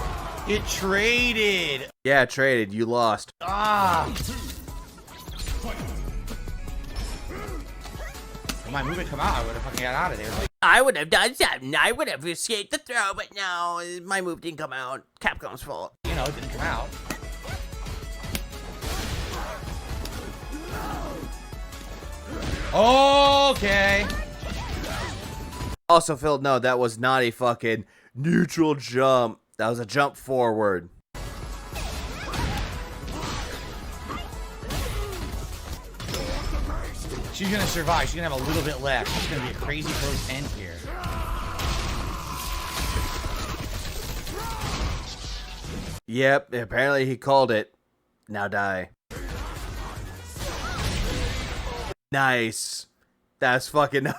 It traded. Yeah, it traded. You lost. Ah. If my movement come out, I would have fucking got out of there. Like, I would have done something. I would have escaped the throw, but no, my move didn't come out. Capcom's fault. you know, it didn't come out. Okay. Also, Phil, no, that was not a fucking neutral jump. That was a jump forward. She's gonna survive. She's gonna have a little bit left. It's gonna be a crazy close end here. Yep, apparently he called it. Now die. Nice. That's fucking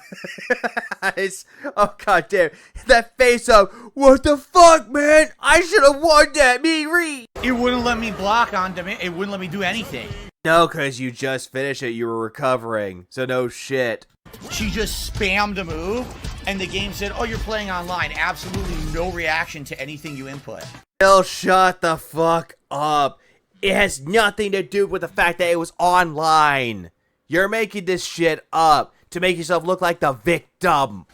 nice. Oh, god damn. That face up. What the fuck, man? I should have won that. Me, Reed. It wouldn't let me block on demand. It wouldn't let me do anything. No, because you just finished it. You were recovering. So no shit. She just spammed a move, and the game said, oh, you're playing online. Absolutely no reaction to anything you input. Phil, shut the fuck up. It has nothing to do with the fact that it was online. You're making this shit up to make yourself look like the victim.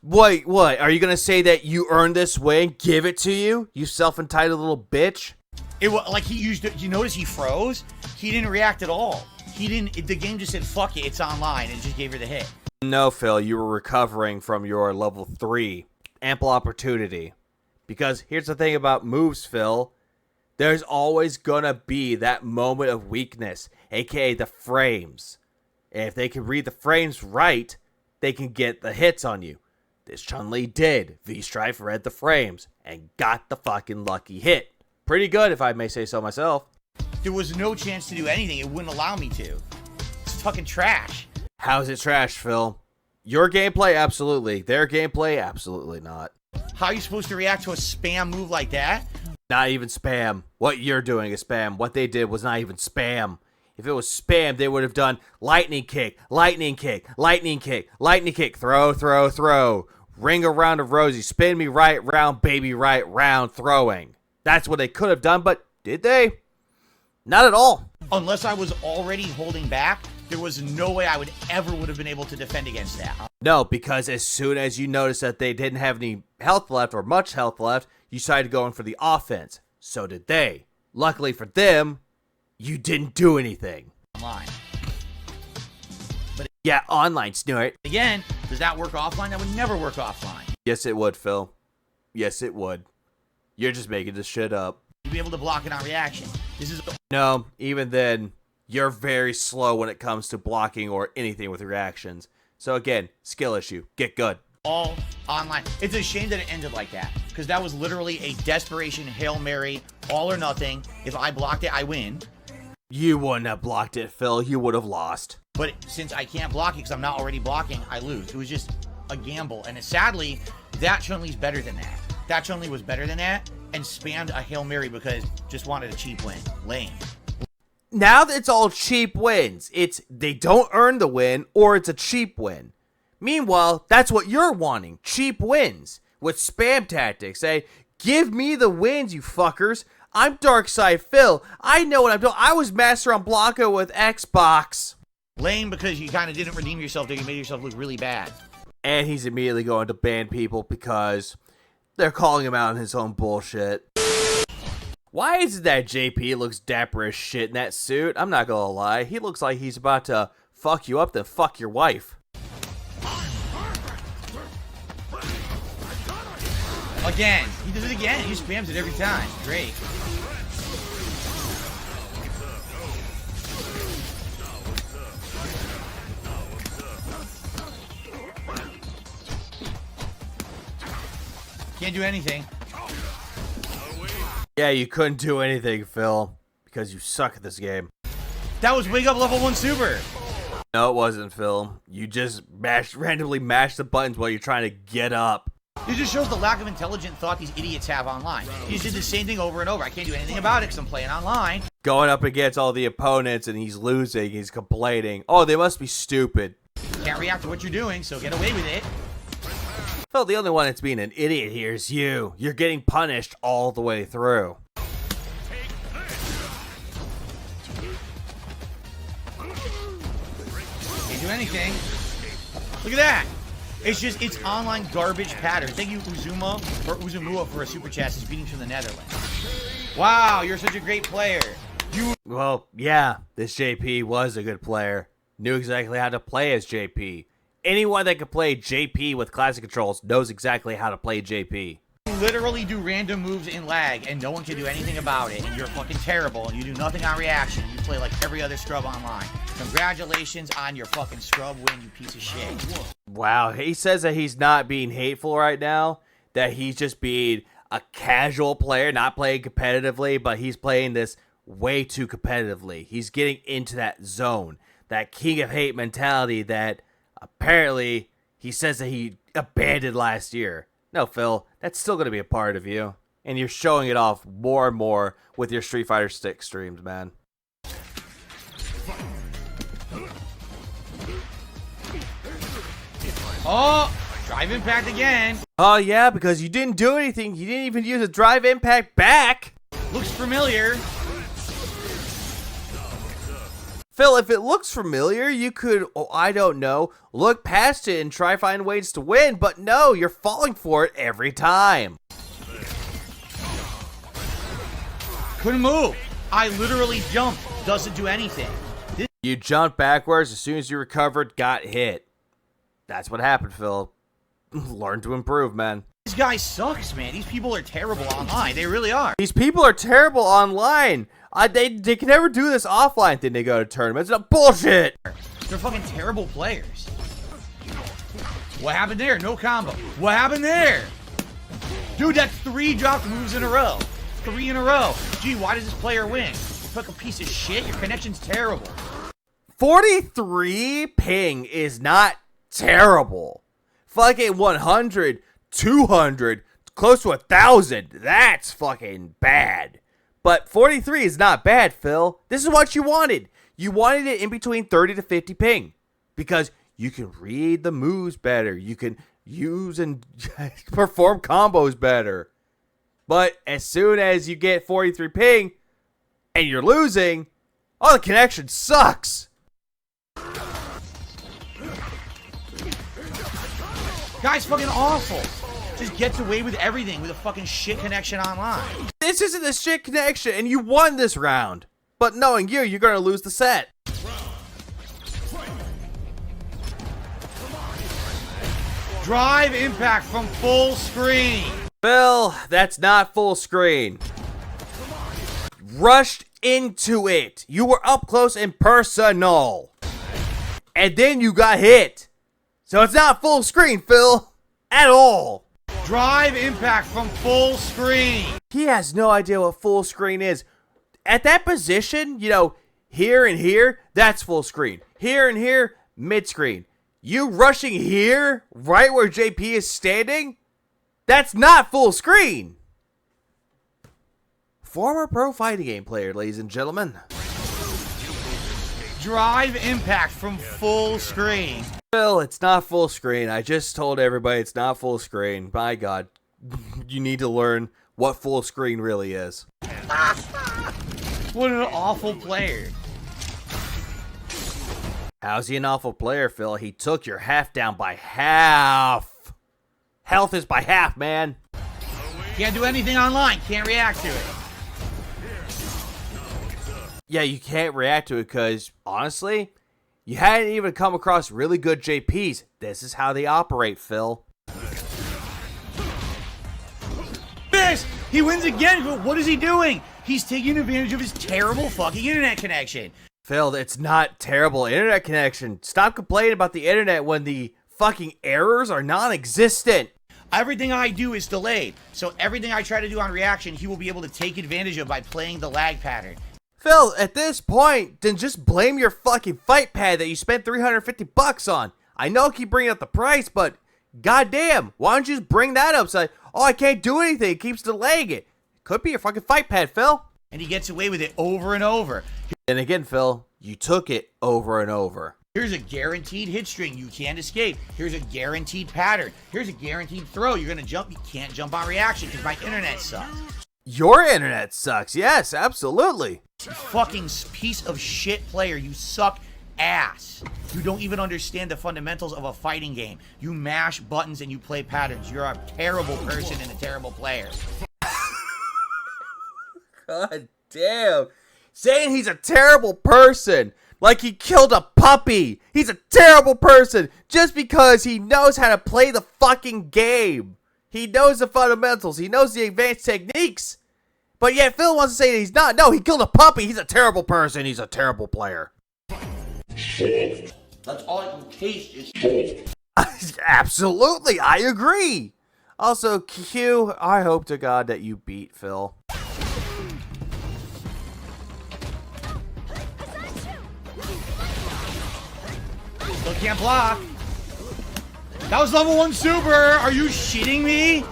Wait, what? Are you gonna say that you earned this win? Give it to you? You self-entitled little bitch? It was like he used it. You notice he froze? He didn't react at all. He didn't. The game just said, fuck it, it's online, and just gave her the hit. No, Phil, you were recovering from your level 3. Ample opportunity. Because here's the thing about moves, Phil. There's always gonna be that moment of weakness, aka the frames. And if they can read the frames right, they can get the hits on you. This Chun-Li did. V-Strife read the frames and got the fucking lucky hit. Pretty good, if I may say so myself. There was no chance to do anything. It wouldn't allow me to. It's fucking trash. How's it trash, Phil? Your gameplay, absolutely. Their gameplay, absolutely not. How are you supposed to react to a spam move like that? Not even spam. What you're doing is spam. What they did was not even spam. If it was spam, they would have done lightning kick, lightning kick, lightning kick, lightning kick, throw, throw, throw. Ring around of Rosie, spin me right round, baby right round, throwing. That's what they could have done, but did they? Not at all. Unless I was already holding back, there was no way I would have been able to defend against that. No, because as soon as you noticed that they didn't have any health left or much health left, you started going for the offense. So did they. Luckily for them, you didn't do anything. Online. Yeah, online, Snort. Again, does that work offline? That would never work offline. Yes, it would, Phil. Yes, it would. You're just making this shit up. You'll be able to block it on reaction. This is No, even then, you're very slow when it comes to blocking or anything with reactions. So again, skill issue. Get good. all online. It's a shame that it ended like that, because that was literally a desperation Hail Mary, all or nothing. If I blocked it, I win. You wouldn't have blocked it, Phil. You would have lost. But since I can't block it because I'm not already blocking, I lose. It was just a gamble. And sadly, that Chun-Li's better than that. That Chun-Li was better than that and spammed a Hail Mary because just wanted a cheap win. Lame. Now that it's all cheap wins, it's they don't earn the win or it's a cheap win. Meanwhile, that's what you're wanting, cheap wins with spam tactics. Say, give me the wins, you fuckers. I'm Darkside Phil. I know what I'm doing. I was master on Blanco with Xbox. Lame because you kind of didn't redeem yourself there. You made yourself look really bad. And he's immediately going to ban people because they're calling him out on his own bullshit. Why is it that JP looks dapper as shit in that suit? I'm not gonna lie. He looks like he's about to fuck you up then fuck your wife. Again. He does it again. He spams it every time. Great. Can't do anything. Yeah, you couldn't do anything, Phil, because you suck at this game. That was Wake Up Level 1 Super. No, it wasn't, Phil. You just randomly mashed the buttons while you're trying to get up. It just shows the lack of intelligent thought these idiots have online. You just did the same thing over and over. I can't do anything about it because I'm playing online. Going up against all the opponents and he's losing, he's complaining. Oh, they must be stupid. Can't react to what you're doing, so get away with it. Phil, the only one that's being an idiot here is you. You're getting punished all the way through. Can't do anything. Look at that. It's online garbage pattern. Thank you, Uzumua, for a super chat. He's beating from the Netherlands. Wow, you're such a great player. Well, yeah, this JP was a good player. Knew exactly how to play as JP. Anyone that can play JP with classic controls knows exactly how to play JP. You literally do random moves in lag, and no one can do anything about it, and you're fucking terrible, and you do nothing on reaction. You play like every other scrub online. Congratulations on your fucking scrub win, you piece of shit. Wow, he says that he's not being hateful right now, that he's just being a casual player, not playing competitively, but he's playing this way too competitively. He's getting into that zone, that king of hate mentality that apparently he says that he abandoned last year. No, Phil, that's still going to be a part of you. And you're showing it off more and more with your Street Fighter 6 streams, man. Oh, drive impact again. Oh, yeah, because you didn't do anything. You didn't even use a drive impact back. Looks familiar. Phil, if it looks familiar, you could, oh, I don't know, look past it and try find ways to win, but no, you're falling for it every time. Couldn't move. I literally jumped. Doesn't do anything. You jumped backwards as soon as you recovered, got hit. That's what happened, Phil. Learn to improve, man. This guy sucks, man. These people are terrible online. They really are. These people are terrible online. They can never do this offline thing. They go to tournaments. It's bullshit. They're fucking terrible players. What happened there? No combo. What happened there? Dude, that's 3 dropped moves in a row. 3 in a row. Gee, why does this player win? You fucking piece of shit. Your connection's terrible. 43 ping is not terrible. Fucking 100, 200, close to 1,000. That's fucking bad. But 43 is not bad, Phil. This is what you wanted. You wanted it in between 30 to 50 ping. Because you can read the moves better. You can use and perform combos better. But as soon as you get 43 ping and you're losing, oh, the connection sucks. Guy's fucking awful. Just gets away with everything with a fucking shit connection online. This isn't a shit connection, and you won this round. But knowing you, you're gonna lose the set. Drive impact from full screen. Phil, that's not full screen. Rushed into it. You were up close and personal. And then you got hit. So it's not full screen, Phil. At all. Drive impact from full screen. He has no idea what full screen is. At that position, you know, here and here, that's full screen. Here and here, mid screen. You rushing here, right where JP is standing, that's not full screen. Former pro fighting game player, ladies and gentlemen. Drive impact from full screen. Phil, it's not full screen. I just told everybody it's not full screen. My God, you need to learn what full screen really is. What an awful player. How's he an awful player, Phil? He took your half down by half. Health is by half, man. Can't do anything online. Can't react to it. Yeah, you can't react to it because, honestly, you hadn't even come across really good JPs. This is how they operate, Phil. Miss! He wins again, but what is he doing? He's taking advantage of his terrible fucking internet connection. Phil, it's not terrible internet connection. Stop complaining about the internet when the fucking errors are non-existent. Everything I do is delayed, so everything I try to do on reaction, he will be able to take advantage of by playing the lag pattern. Phil, at this point, then just blame your fucking fight pad that you spent $350 on. I know I keep bringing up the price, but goddamn, why don't you just bring that up? So, oh, I can't do anything. It keeps delaying it. Could be your fucking fight pad, Phil. And he gets away with it over and over. And again, Phil, you took it over and over. Here's a guaranteed hit string you can't escape. Here's a guaranteed pattern. Here's a guaranteed throw. You're going to jump. You can't jump on reaction because my internet sucks. Your internet sucks. Yes, absolutely. You fucking piece of shit player. You suck ass. You don't even understand the fundamentals of a fighting game. You mash buttons and you play patterns. You're a terrible person and a terrible player. God damn. Saying he's a terrible person. Like he killed a puppy. He's a terrible person just because he knows how to play the fucking game. He knows the fundamentals. He knows the advanced techniques. But yet Phil wants to say that he's not. No, he killed a puppy. He's a terrible person. He's a terrible player. That's all I can taste is Absolutely, I agree. Also, Q, I hope to God that you beat Phil. Still can't block. That was level 1 super. Are you shitting me?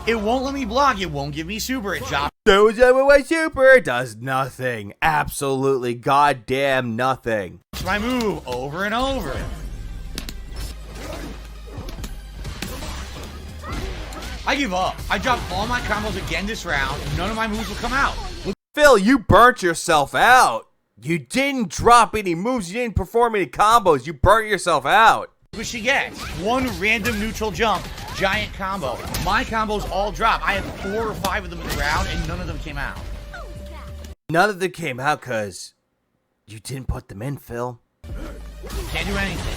It won't let me block. It won't give me super. It dropped. That was my super. Does nothing. Absolutely goddamn nothing. It's my move over and over. I give up. I dropped all my combos again this round. None of my moves will come out. Phil, you burnt yourself out. You didn't drop any moves. You didn't perform any combos. You burnt yourself out. What she gets? One random neutral jump, giant combo. My combos all drop. I had 4 or 5 of them in the round, and none of them came out. None of them came out because you didn't put them in, Phil. Can't do anything.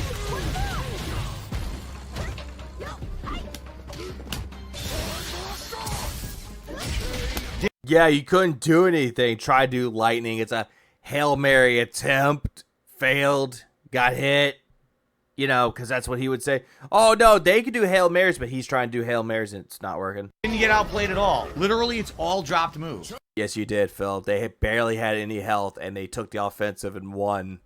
Yeah, you couldn't do anything. Try to do lightning. It's a Hail Mary attempt. Failed. Got hit. You know, because that's what he would say. Oh, no, they could do Hail Marys, but he's trying to do Hail Marys and it's not working. Didn't get outplayed at all. Literally, it's all dropped moves. Yes, you did, Phil. They barely had any health, and they took the offensive and won.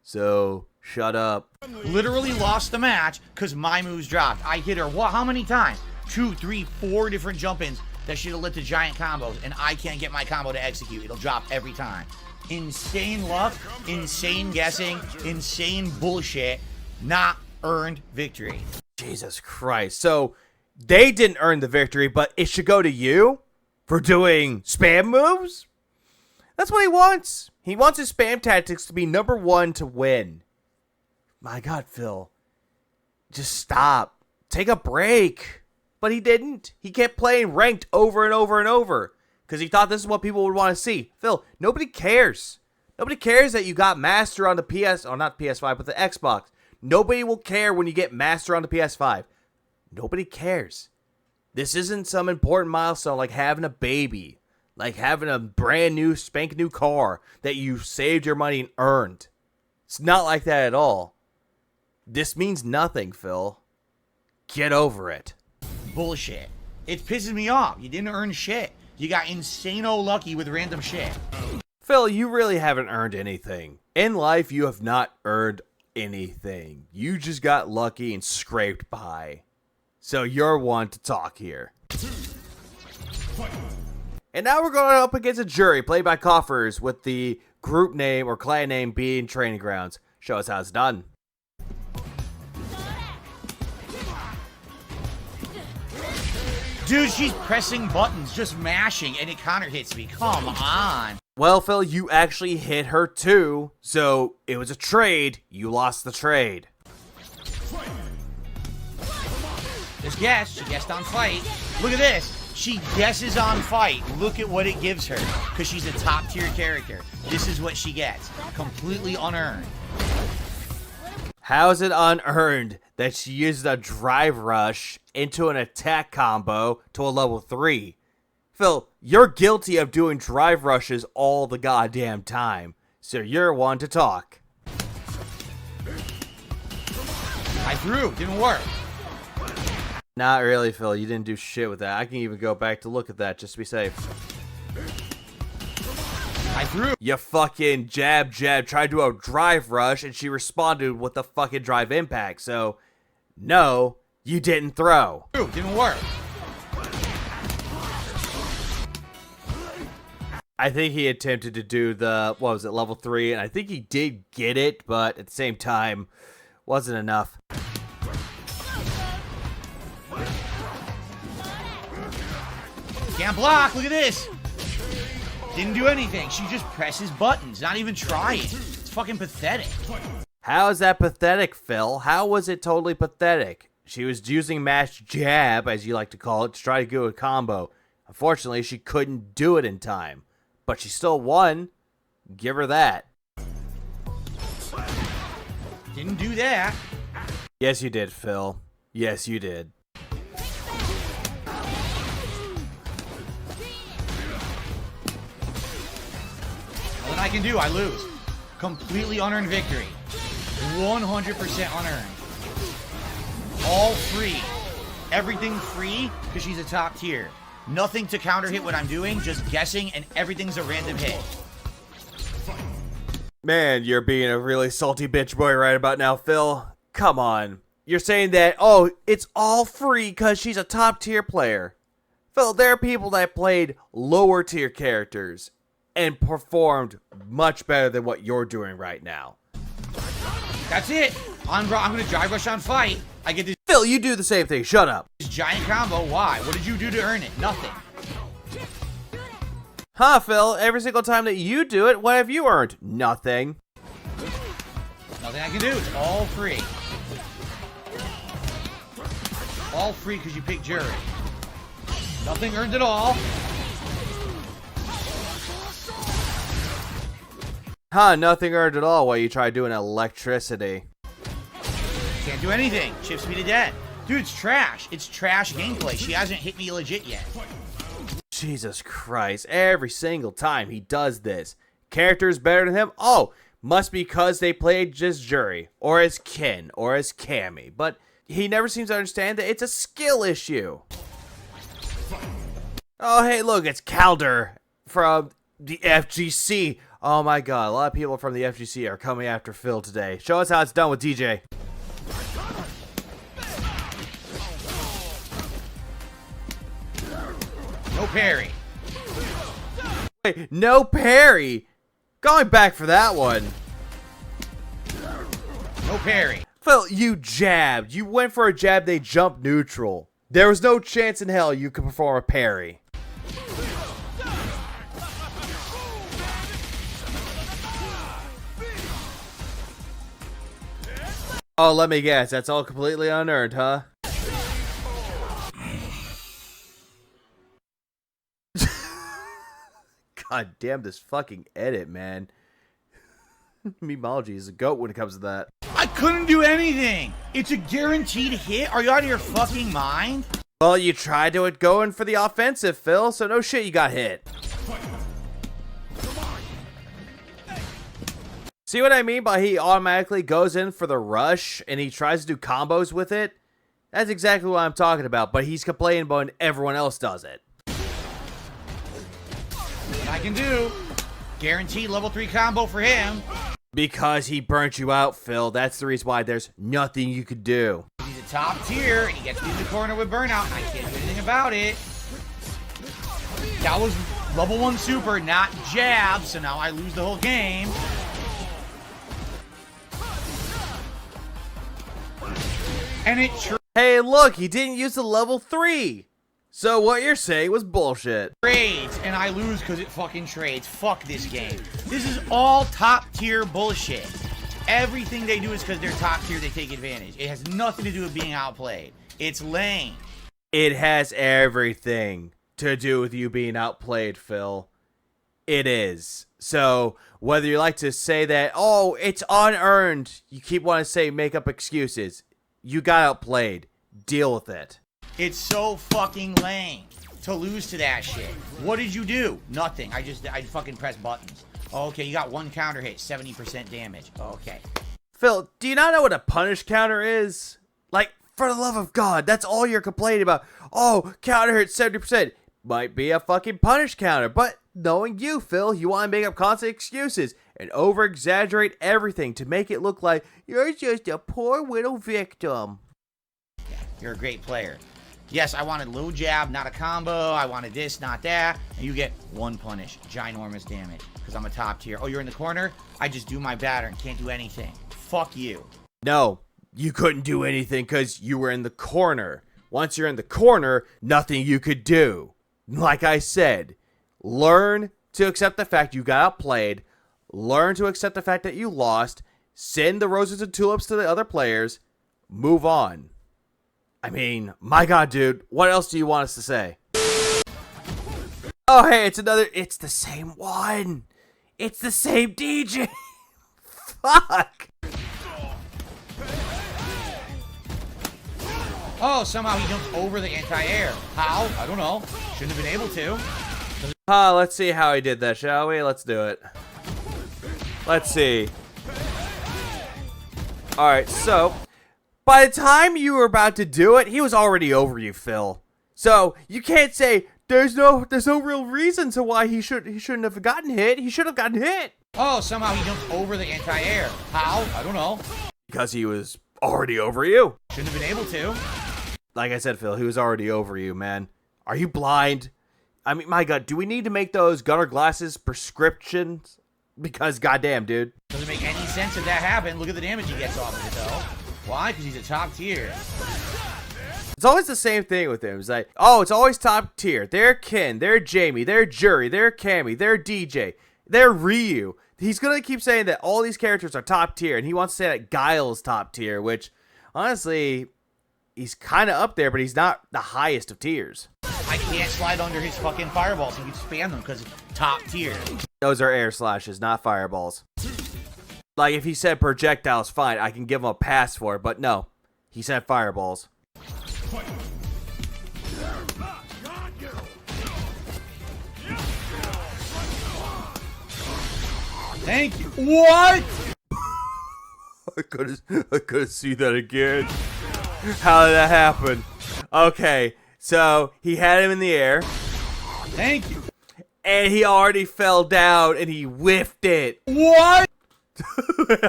So, shut up. Literally lost the match because my moves dropped. I hit her, what? How many times? 2, 3, 4 different jump-ins that should have lit to giant combos, and I can't get my combo to execute. It'll drop every time. Insane luck, insane guessing, insane bullshit. Not earned victory. Jesus Christ. So, they didn't earn the victory, but it should go to you for doing spam moves? That's what he wants. He wants his spam tactics to be #1 to win. My God, Phil. Just stop. Take a break. But he didn't. He kept playing ranked over and over and over because he thought this is what people would want to see. Phil, nobody cares. Nobody cares that you got Master on the PS, or not PS5, but the Xbox. Nobody will care when you get Master on the PS5. Nobody cares. This isn't some important milestone like having a baby, like having a brand new, spank new car that you saved your money and earned. It's not like that at all. This means nothing, Phil. Get over it. Bullshit. It pisses me off. You didn't earn shit. You got insano lucky with random shit. Phil, you really haven't earned anything. In life, you have not earned anything. You just got lucky and scraped by. So you're one to talk here. And now we're going up against a jury played by Coffers with the group name or clan name being Training Grounds. Show us how it's done. Dude, she's pressing buttons, just mashing, and it counter hits me. Come on. Well, Phil, you actually hit her too. So it was a trade. You lost the trade. Just guess. She guessed on fight. Look at this. She guesses on fight. Look at what it gives her. Because she's a top tier character. This is what she gets. Completely unearned. How is it unearned that she used a drive rush into an attack combo to a level 3? Phil, you're guilty of doing drive rushes all the goddamn time. So you're one to talk. I threw. Didn't work. Not really, Phil. You didn't do shit with that. I can even go back to look at that just to be safe. I threw. You fucking jab, tried to do a drive rush, and she responded with the fucking drive impact. So, no, you didn't throw. Didn't work. I think he attempted to do the, what was it, level 3, and I think he did get it, but at the same time, wasn't enough. Can't block. Look at this. Didn't do anything. She just presses buttons, not even trying. It's fucking pathetic. How is that pathetic, Phil? How was it totally pathetic? She was using mash jab, as you like to call it, to try to do a combo. Unfortunately, she couldn't do it in time. But she still won. Give her that. Didn't do that. Yes, you did, Phil. Yes, you did. Nothing I can do. I lose. Completely unearned victory. 100% unearned. All free. Everything free because she's a top tier. Nothing to counter hit what I'm doing, just guessing, and everything's a random hit. Man, you're being a really salty bitch boy right about now, Phil. Come on. You're saying that, oh, it's all free because she's a top tier player. Phil, there are people that played lower tier characters and performed much better than what you're doing right now. That's it. I'm going to drive rush on fight. I get this Phil, you do the same thing. Shut up. giant combo. Why? What did you do to earn it? Nothing. Huh, Phil? Every single time that you do it, what have you earned? Nothing. Nothing I can do. It's all free. All free because you picked jury. Nothing earned at all. Huh, nothing earned at all while you try doing electricity. Can't do anything. Chips me to death. Dude, it's trash. It's trash gameplay. She hasn't hit me legit yet. Jesus Christ, every single time he does this. Characters better than him? Oh, must be because they played just Jury, or as Ken, or as Cammy. But he never seems to understand that it's a skill issue. Oh, hey, look, it's Calder from the FGC. Oh my god, a lot of people from the FGC are coming after Phil today. Show us how it's done with DJ. No parry. Wait, no parry. Going back for that one. No parry. Phil, you jabbed. You went for a jab, they jumped neutral. There was no chance in hell you could perform a parry. Oh, let me guess. That's all completely unearned, huh? God damn this fucking edit, man. Memeology is a goat when it comes to that. I couldn't do anything. It's a guaranteed hit. Are you out of your fucking mind? Well, you tried to going for the offensive, Phil, so no shit you got hit. See what I mean by he automatically goes in for the rush and he tries to do combos with it? That's exactly what I'm talking about, but he's complaining about when everyone else does it. What I can do, guaranteed level 3 combo for him. Because he burnt you out, Phil. That's the reason why there's nothing you could do. He's a top tier, and he gets me in the corner with burnout, and I can't do anything about it. That was level 1 super, not jab, so now I lose the whole game. And it Hey, look, he didn't use the level 3. So what you're saying was bullshit. trades, and I lose because it fucking trades. Fuck this game. This is all top tier bullshit. Everything they do is because they're top tier, they take advantage. It has nothing to do with being outplayed. It's lame. It has everything to do with you being outplayed, Phil. It is. So whether you like to say that, oh, it's unearned, you keep wanting to say make up excuses. You got outplayed. Deal with it. It's so fucking lame to lose to that shit. What did you do? Nothing. I fucking pressed buttons. Okay, you got 1 counter hit, 70% damage. Okay. Phil, do you not know what a punish counter is? Like, for the love of God, that's all you're complaining about. Oh, counter hit 70%. Might be a fucking punish counter, but knowing you, Phil, you want to make up constant excuses and over-exaggerate everything to make it look like you're just a poor little victim. Yeah, you're a great player. Yes, I wanted low jab, not a combo. I wanted this, not that. And you get 1 punish. Ginormous damage. Because I'm a top tier. Oh, you're in the corner? I just do my batter and can't do anything. Fuck you. No, you couldn't do anything because you were in the corner. Once you're in the corner, nothing you could do. Like I said, learn to accept the fact you got outplayed. Learn to accept the fact that you lost. Send the roses and tulips to the other players. Move on. I mean, my God, dude, what else do you want us to say? Oh, hey, it's the same one. It's the same DJ. Fuck. Oh, somehow he jumped over the anti-air. How? I don't know. Shouldn't have been able to. Let's see how he did that, shall we? Let's do it. Let's see. Alright, so by the time you were about to do it, he was already over you, Phil. So you can't say there's no real reason to why he shouldn't have gotten hit. He should have gotten hit. Oh, somehow he jumped over the anti-air. How? I don't know. Because he was already over you. Shouldn't have been able to. Like I said, Phil, he was already over you, man. Are you blind? I mean, my God, do we need to make those gunner glasses prescriptions? Because goddamn, dude. Doesn't make any sense if that happened. Look at the damage he gets off of it, though. Why? Because he's a top tier. It's always the same thing with him. It's like, oh, it's always top tier. They're Ken, they're Jamie, they're Jury, they're Cammy, they're DJ, they're Ryu. He's going to keep saying that all these characters are top tier, and he wants to say that Guile's top tier, which, honestly, he's kind of up there, but he's not the highest of tiers. I can't slide under his fucking fireballs. He can spam them because top tier. Those are air slashes, not fireballs. Like, if he said projectiles, fine, I can give him a pass for it, but no. He said fireballs. Thank you. What? I couldn't see that again. How did that happen? Okay, so he had him in the air. Thank you. And he already fell down and he whiffed it. What?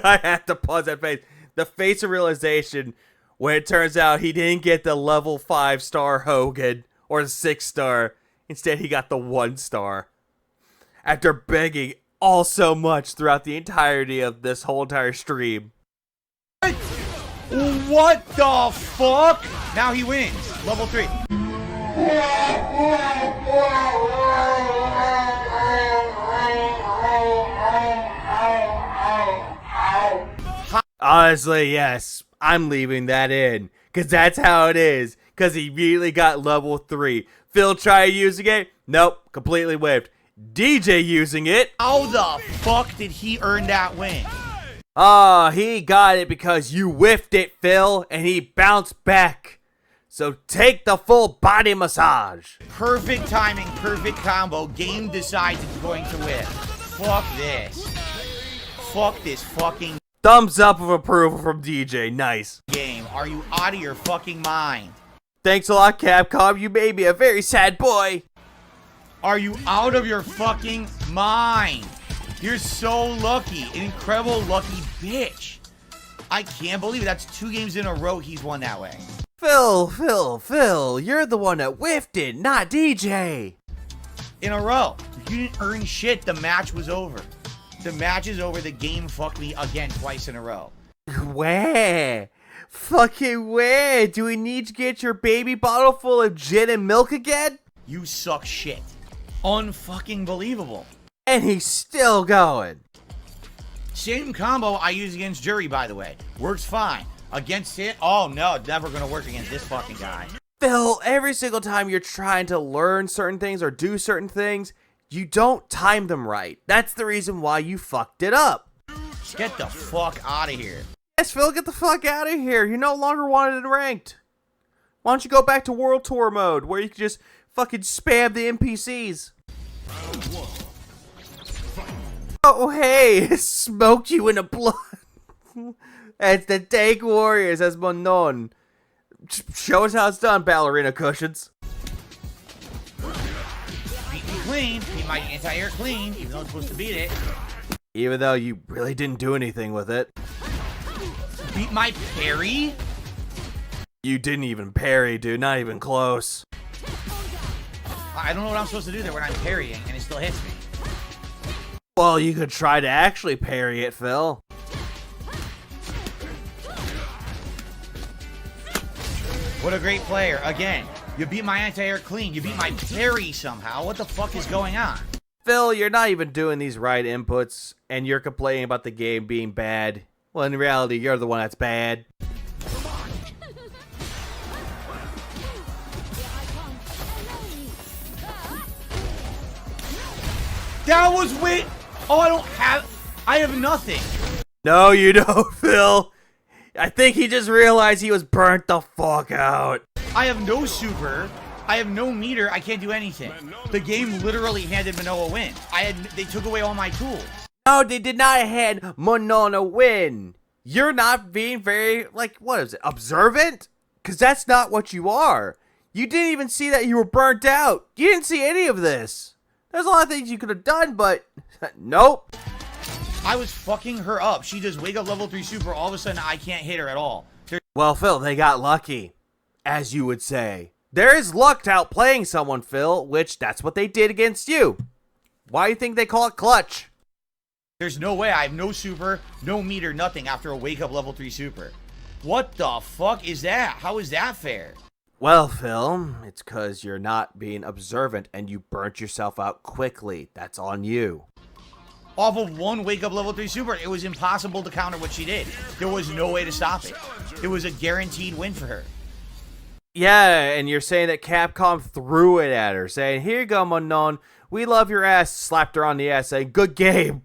I had to pause that face. The face of realization when it turns out he didn't get the level 5-star Hogan or the 6-star. Instead, he got the 1-star. After begging all so much throughout the entirety of this whole entire stream. What the fuck? Now he wins. Level 3. Honestly, yes. I'm leaving that in. Because that's how it is. Because he immediately got level 3. Phil tried using it. Nope. Completely whiffed. DJ using it. How the fuck did he earn that win? He got it because you whiffed it, Phil. And he bounced back. So take the full body massage. Perfect timing, perfect combo. Game decides it's going to win. Fuck this. Fuck this fucking Thumbs up of approval from DJ. Nice. game. Are you out of your fucking mind? Thanks a lot, Capcom. You made me a very sad boy. Are you out of your fucking mind? You're so lucky. An incredible lucky bitch. I can't believe it. That's 2 games in a row he's won that way. Phil, you're the one that whiffed it, not DJ. In a row. If you didn't earn shit, the match was over. The match is over. The game fucked me again twice in a row. Where? Fucking where? Do we need to get your baby bottle full of gin and milk again? You suck shit. Unfucking believable. And he's still going. Same combo I use against Jury, by the way. Works fine. Against it? Oh no, never gonna work against this fucking guy. Phil, every single time you're trying to learn certain things or do certain things, you don't time them right. That's the reason why you fucked it up. Get the fuck out of here. Yes, Phil, get the fuck out of here. You're no longer wanted and ranked. Why don't you go back to World Tour mode where you can just fucking spam the NPCs? Round 1. Fight. Oh, hey, smoke you in the blood. It's the Tank Warriors as Monon. Show us how it's done, ballerina cushions. Beat me clean. Beat my anti-air clean, even though it's supposed to beat it. Even though you really didn't do anything with it. Beat my parry? You didn't even parry, dude. Not even close. I don't know what I'm supposed to do there when I'm parrying and it still hits me. Well, you could try to actually parry it, Phil. What a great player. Again, you beat my anti-air clean. You beat my parry somehow. What the fuck is going on? Phil, you're not even doing these right inputs, and you're complaining about the game being bad. Well, in reality, you're the one that's bad. That was wait. Oh, I have nothing. No, you don't, Phil. I think he just realized he was burnt the fuck out. I have no super. I have no meter. I can't do anything. The game literally handed Manoa a win. They took away all my tools. No, they did not hand Monona win. You're not being very, what is it, observant? Because that's not what you are. You didn't even see that you were burnt out. You didn't see any of this. There's a lot of things you could have done, but nope. I was fucking her up. She just wake up level 3 super. All of a sudden, I can't hit her at all. Well, Phil, they got lucky, as you would say. There is luck to outplaying someone, Phil, which that's what they did against you. Why do you think they call it clutch? There's no way. I have no super, no meter, nothing after a wake up level 3 super. What the fuck is that? How is that fair? Well, Phil, it's because you're not being observant and you burnt yourself out quickly. That's on you. Off of one wake up level 3 super, it was impossible to counter what she did. There was no way to stop it. It was a guaranteed win for her. Yeah, and you're saying that Capcom threw it at her, saying, here you go, Monon. We love your ass. Slapped her on the ass, saying, good game.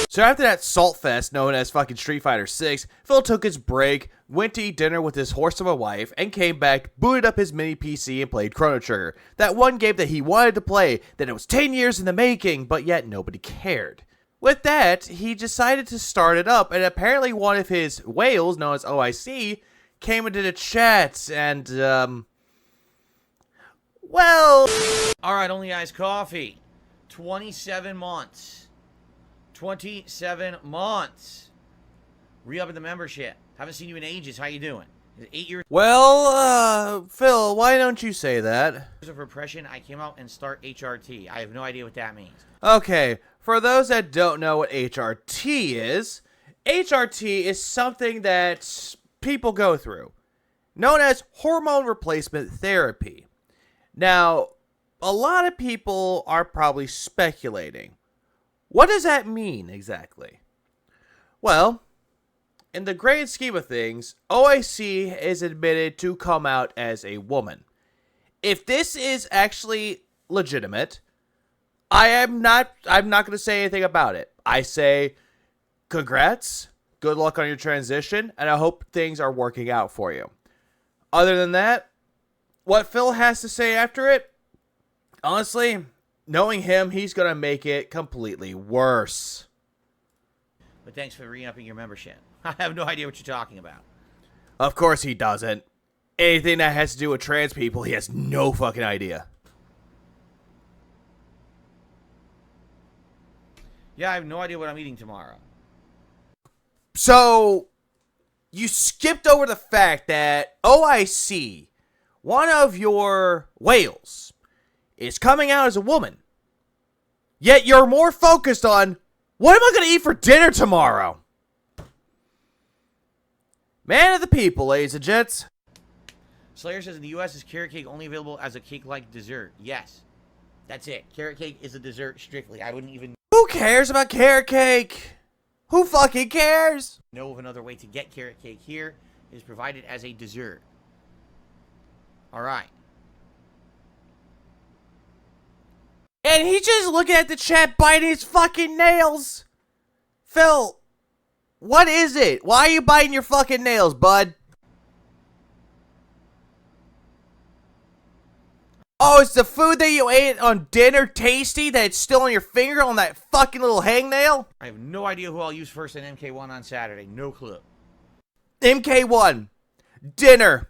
So after that salt fest known as fucking Street Fighter 6, Phil took his break, went to eat dinner with his horse of a wife, and came back, booted up his mini PC, and played Chrono Trigger. That one game that he wanted to play, that it was 10 years in the making, but yet nobody cared. With that, he decided to start it up, and apparently one of his whales, known as OIC, came into the chat, and, well... Alright, Only Eyes Coffee. 27 months. 27 months. Re-upping the membership. Haven't seen you in ages. How you doing? Is it 8 years Well, Phil, why don't you say that? of repression? I came out and start HRT. I have no idea what that means. Okay, for those that don't know what HRT is something that people go through, known as hormone replacement therapy. Now, a lot of people are probably speculating. What does that mean exactly? Well, in the grand scheme of things, OIC is admitted to come out as a woman. If this is actually legitimate, I'm not going to say anything about it. I say, congrats, good luck on your transition, and I hope things are working out for you. Other than that, what Phil has to say after it, honestly, knowing him, he's going to make it completely worse. But thanks for re-upping your membership. I have no idea what you're talking about. Of course he doesn't. Anything that has to do with trans people, he has no fucking idea. Yeah, I have no idea what I'm eating tomorrow. So, you skipped over the fact that OIC, one of your whales, is coming out as a woman. Yet you're more focused on, what am I going to eat for dinner tomorrow? Man of the people, ladies and gents. Slayer says in the U.S. is carrot cake only available as a cake-like dessert? Yes. That's it. Carrot cake is a dessert strictly. I wouldn't even Who cares about carrot cake? Who fucking cares? know of another way to get carrot cake here. It is provided as a dessert. Alright. And he's just looking at the chat biting his fucking nails. Phil, what is it? Why are you biting your fucking nails, bud? Oh, it's the food that you ate on dinner tasty that it's still on your finger on that fucking little hangnail? I have no idea who I'll use first in MK1 on Saturday. No clue. MK1. Dinner.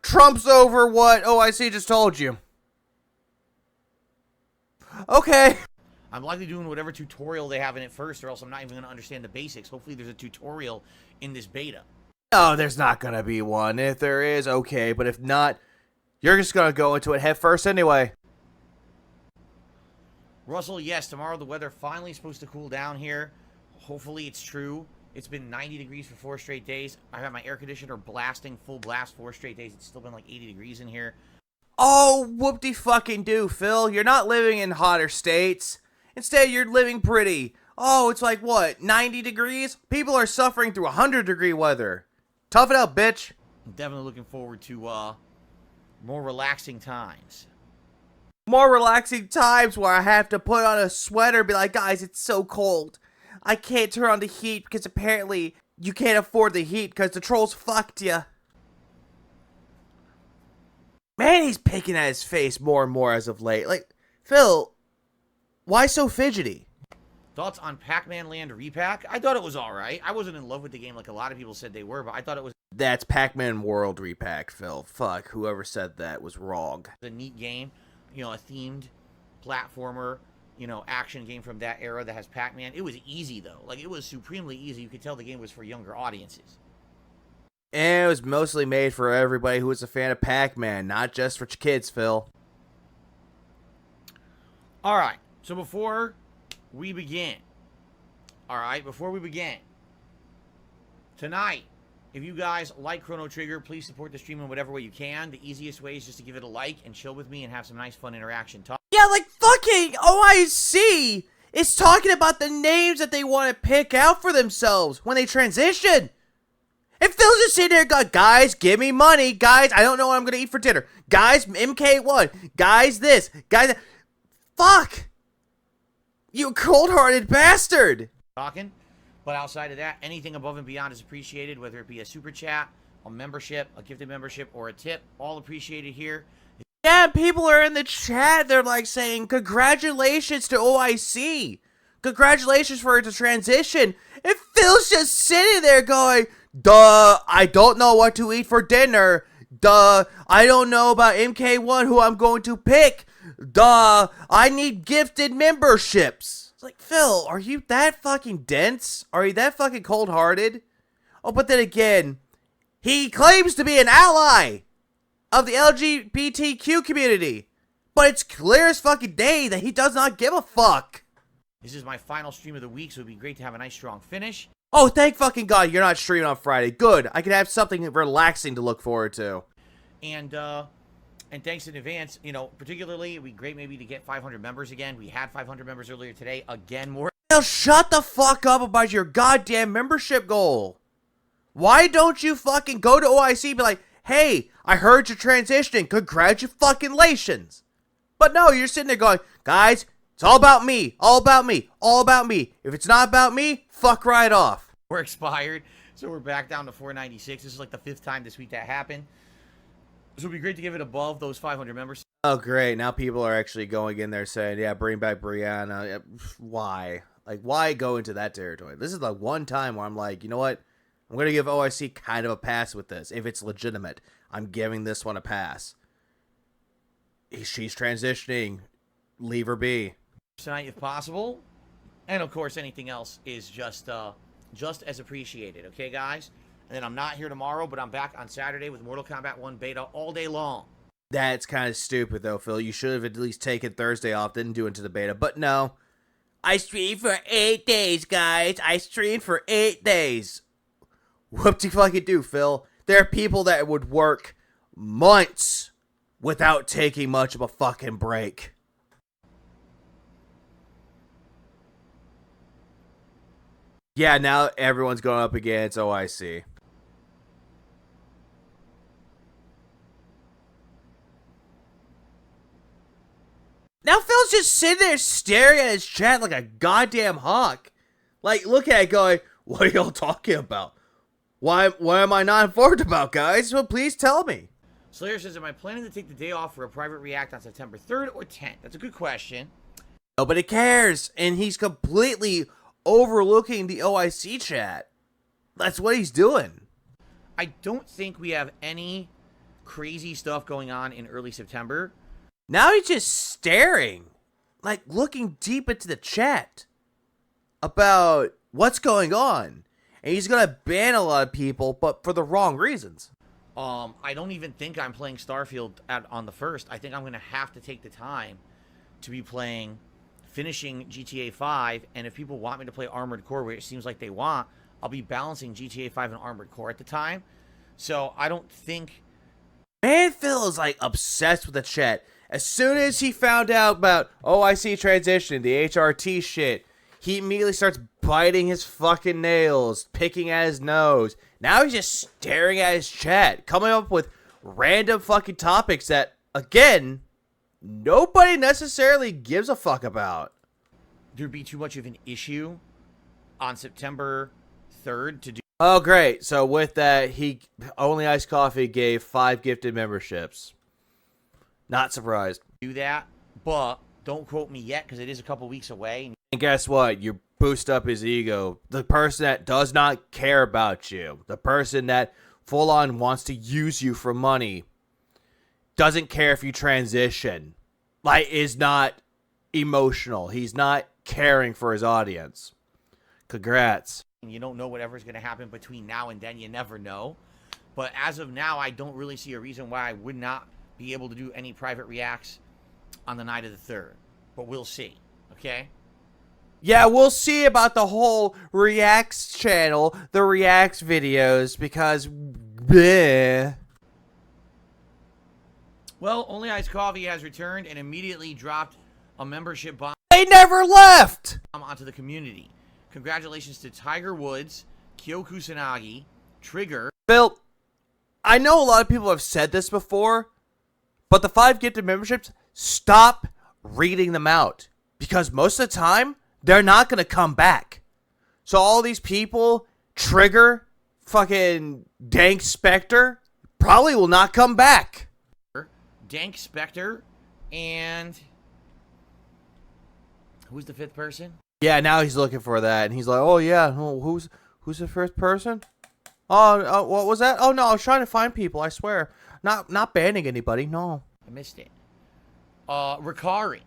Trumps over what OIC just told you. Okay. I'm likely doing whatever tutorial they have in it first, or else I'm not even going to understand the basics. Hopefully there's a tutorial in this beta. No, there's not gonna be one. If there is, okay. But if not, you're just gonna go into it head first anyway. Russell, yes, tomorrow the weather finally supposed to cool down here. Hopefully it's true. It's been 90 degrees for 4 straight days. I have my air conditioner blasting, full blast, 4 straight days. It's still been like 80 degrees in here. Oh, whoop-de-fucking-do, Phil. You're not living in hotter states. Instead, you're living pretty. Oh, it's like, what, 90 degrees? People are suffering through 100-degree weather. Tough it out, bitch. I'm definitely looking forward to more relaxing times. More relaxing times where I have to put on a sweater and be like, guys, it's so cold. I can't turn on the heat because apparently you can't afford the heat because the trolls fucked ya. Man, he's picking at his face more and more as of late. Like, Phil, why so fidgety? Thoughts on Pac-Man Land Repack? I thought it was alright. I wasn't in love with the game like a lot of people said they were, but I thought it was That's Pac-Man World Repack, Phil. Fuck, whoever said that was wrong. a neat game. You know, a themed platformer, you know, action game from that era that has Pac-Man. It was easy, though. Like, it was supremely easy. You could tell the game was for younger audiences. And it was mostly made for everybody who was a fan of Pac-Man, not just for kids, Phil. Alright, so before we begin, tonight, if you guys like Chrono Trigger, please support the stream in whatever way you can. The easiest way is just to give it a like and chill with me and have some nice fun interaction. Yeah, like fucking OIC is talking about the names that they want to pick out for themselves when they transition. And Phil's just sitting there going, guys, give me money. Guys, I don't know what I'm going to eat for dinner. Guys, MK1. Guys, this. Guys, that. Fuck. You cold-hearted bastard. Talking. But outside of that, anything above and beyond is appreciated, whether it be a super chat, a membership, a gifted membership, or a tip. All appreciated here. Yeah, people are in the chat. They're like saying, congratulations to OIC. Congratulations for the transition. And Phil's just sitting there going, duh, I don't know what to eat for dinner. Duh, I don't know about MK1 who I'm going to pick. Duh, I need gifted memberships. It's like, Phil, are you that fucking dense? Are you that fucking cold-hearted? Oh, but then again, he claims to be an ally of the LGBTQ community. But it's clear as fucking day that he does not give a fuck. This is my final stream of the week, so it'd be great to have a nice, strong finish. Oh, thank fucking God you're not streaming on Friday. Good. I can have something relaxing to look forward to. And thanks in advance, you know, particularly, it'd be great maybe to get 500 members again. We had 500 members earlier today. Again, more. Now shut the fuck up about your goddamn membership goal. Why don't you fucking go to OIC and be like, hey, I heard you're transitioning. Congratulations. But no, you're sitting there going, guys, it's all about me. All about me. All about me. If it's not about me, fuck right off. We're expired, so we're back down to 496. This is like the 5th time this week that happened. This would be great to give it above those 500 members. Oh, great. Now people are actually going in there saying, yeah, bring back Brianna. Yeah, why? Like, why go into that territory? This is the one time where I'm like, you know what? I'm going to give OIC kind of a pass with this. If it's legitimate, I'm giving this one a pass. She's transitioning. Leave her be. Tonight, if possible. And, of course, anything else is just as appreciated. Okay, guys? And then I'm not here tomorrow, but I'm back on Saturday with Mortal Kombat 1 beta all day long. That's kind of stupid, though, Phil. You should have at least taken Thursday off, didn't do it into the beta. But no. I streamed for 8 days, guys. I streamed for 8 days. Whoop-de-fucking-do, Phil. There are people that would work months without taking much of a fucking break. Yeah, now everyone's going up against OIC. Now Phil's just sitting there staring at his chat like a goddamn hawk. Like, look at it going, what are y'all talking about? What am I not informed about, guys? Well, please tell me. Slayer says, am I planning to take the day off for a private react on September 3rd or 10th? That's a good question. Nobody cares, and he's completely overlooking the OIC chat. That's what he's doing. I don't think we have any crazy stuff going on in early September. Now he's just staring, like looking deep into the chat about what's going on. And he's going to ban a lot of people, but for the wrong reasons. I don't even think I'm playing Starfield on the 1st. I think I'm going to have to take the time to be finishing GTA 5. And if people want me to play Armored Core, where it seems like they want, I'll be balancing GTA 5 and Armored Core at the time. So I don't think... Man, Phil is like obsessed with the chat. As soon as he found out about OIC transition, the HRT shit, he immediately starts biting his fucking nails, picking at his nose. Now he's just staring at his chat, coming up with random fucking topics that, again, nobody necessarily gives a fuck about. There'd be too much of an issue on September 3rd to do. Oh, great. So with that, Only Iced Coffee gave 5 gifted memberships. Not surprised. Do that, but don't quote me yet because it is a couple weeks away. And guess what? You boost up his ego. The person that does not care about you, the person that full on wants to use you for money, doesn't care if you transition, like, is not emotional. He's not caring for his audience. Congrats. You don't know whatever's going to happen between now and then. You never know. But as of now, I don't really see a reason why I would not be able to do any private reacts on the night of the 3rd. But we'll see. Okay? Yeah, we'll see about the whole Reacts channel, the Reacts videos, because bleh. Well, Only Iced Coffee has returned and immediately dropped a membership bomb They never left! onto the community. Congratulations to Tiger Woods, Kyo Kusanagi, Trigger. Phil, I know a lot of people have said this before, but the 5 gifted memberships, stop reading them out. Because most of the time, they're not going to come back. So all these people, Trigger, fucking Dank Spectre, probably will not come back. Dank Spectre, and who's the 5th person? Yeah, now he's looking for that, and he's like, oh yeah, who's the first person? Oh, what was that? Oh no, I was trying to find people, I swear. Not banning anybody, no. I missed it. Ricari.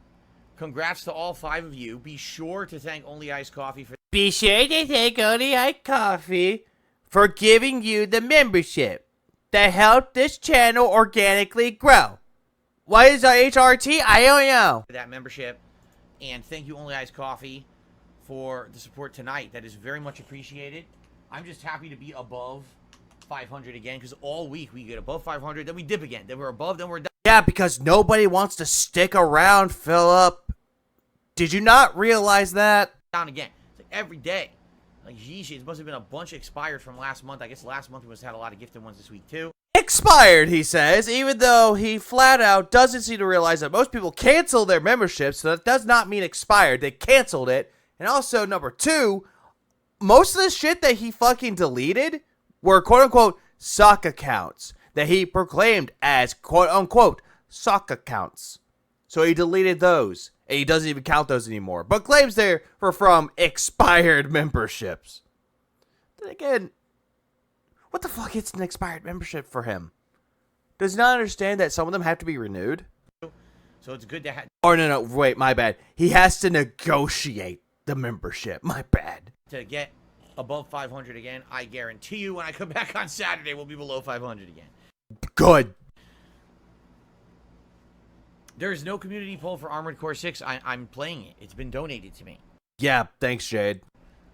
Congrats to all 5 of you. Be sure to thank Only Iced Coffee for... Be sure to thank Only Iced Coffee for giving you the membership that helped this channel organically grow. What is a HRT? I don't know. that membership. And thank you, Only Iced Coffee, for the support tonight. That is very much appreciated. I'm just happy to be above 500 again, because all week we get above 500, then we dip again. Then we're above, then we're down. Yeah, because nobody wants to stick around, Philip. Did you not realize that? Down again. It's like every day. Like, geez, it must have been a bunch expired from last month. I guess last month we must have had a lot of gifted ones this week, too. Expired, he says, even though he flat out doesn't seem to realize that most people cancel their memberships, so that does not mean expired. They canceled it. And also, number 2, most of the shit that he fucking deleted were quote-unquote suck accounts. that he proclaimed as quote-unquote sock accounts. So he deleted those, and he doesn't even count those anymore, but claims they were from expired memberships. Then again, what the fuck is an expired membership for him? Does he not understand that some of them have to be renewed? So it's good to have. Or no, wait, my bad. He has to negotiate the membership. My bad. To get above 500 again, I guarantee you when I come back on Saturday, we'll be below 500 again. Good. There is no community poll for Armored Core 6. I'm playing it. It's been donated to me. Yeah, thanks, Jade.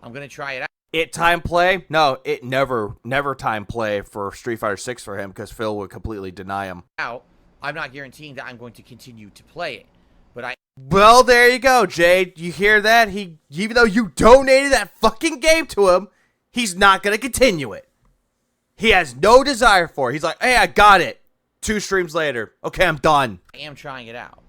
I'm going to try it out. It time play? No, it never time play for Street Fighter 6 for him because Phil would completely deny him. I'm not guaranteeing that I'm going to continue to play it, but Well, there you go, Jade. You hear that? Even though you donated that fucking game to him, he's not going to continue it. He has no desire for it. He's like, hey, I got it. 2 streams later. Okay, I'm done. I am trying it out.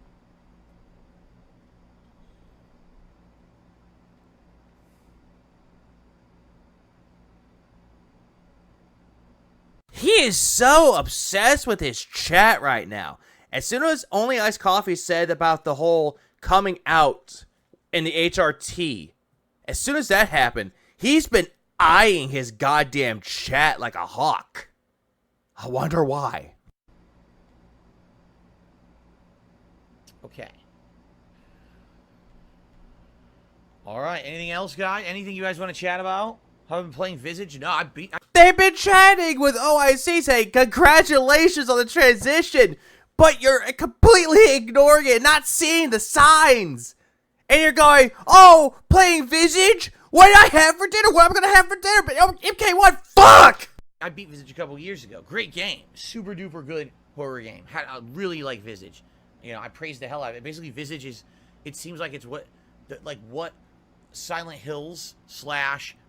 He is so obsessed with his chat right now. As soon as Only Iced Coffee said about the whole coming out in the HRT, as soon as that happened, he's been eyeing his goddamn chat like a hawk. I wonder why. Okay. All right. Anything else, guys? Anything you guys want to chat about? Have I been playing Visage? No, They've been chatting with OIC saying congratulations on the transition, but you're completely ignoring it, not seeing the signs. And you're going, oh, playing Visage? What did I have for dinner? What am I going to have for dinner? But MK1, fuck! I beat Visage a couple years ago. Great game. Super duper good horror game. I really like Visage. You know, I praise the hell out of it. Basically, Visage is, it seems like it's what Silent Hills /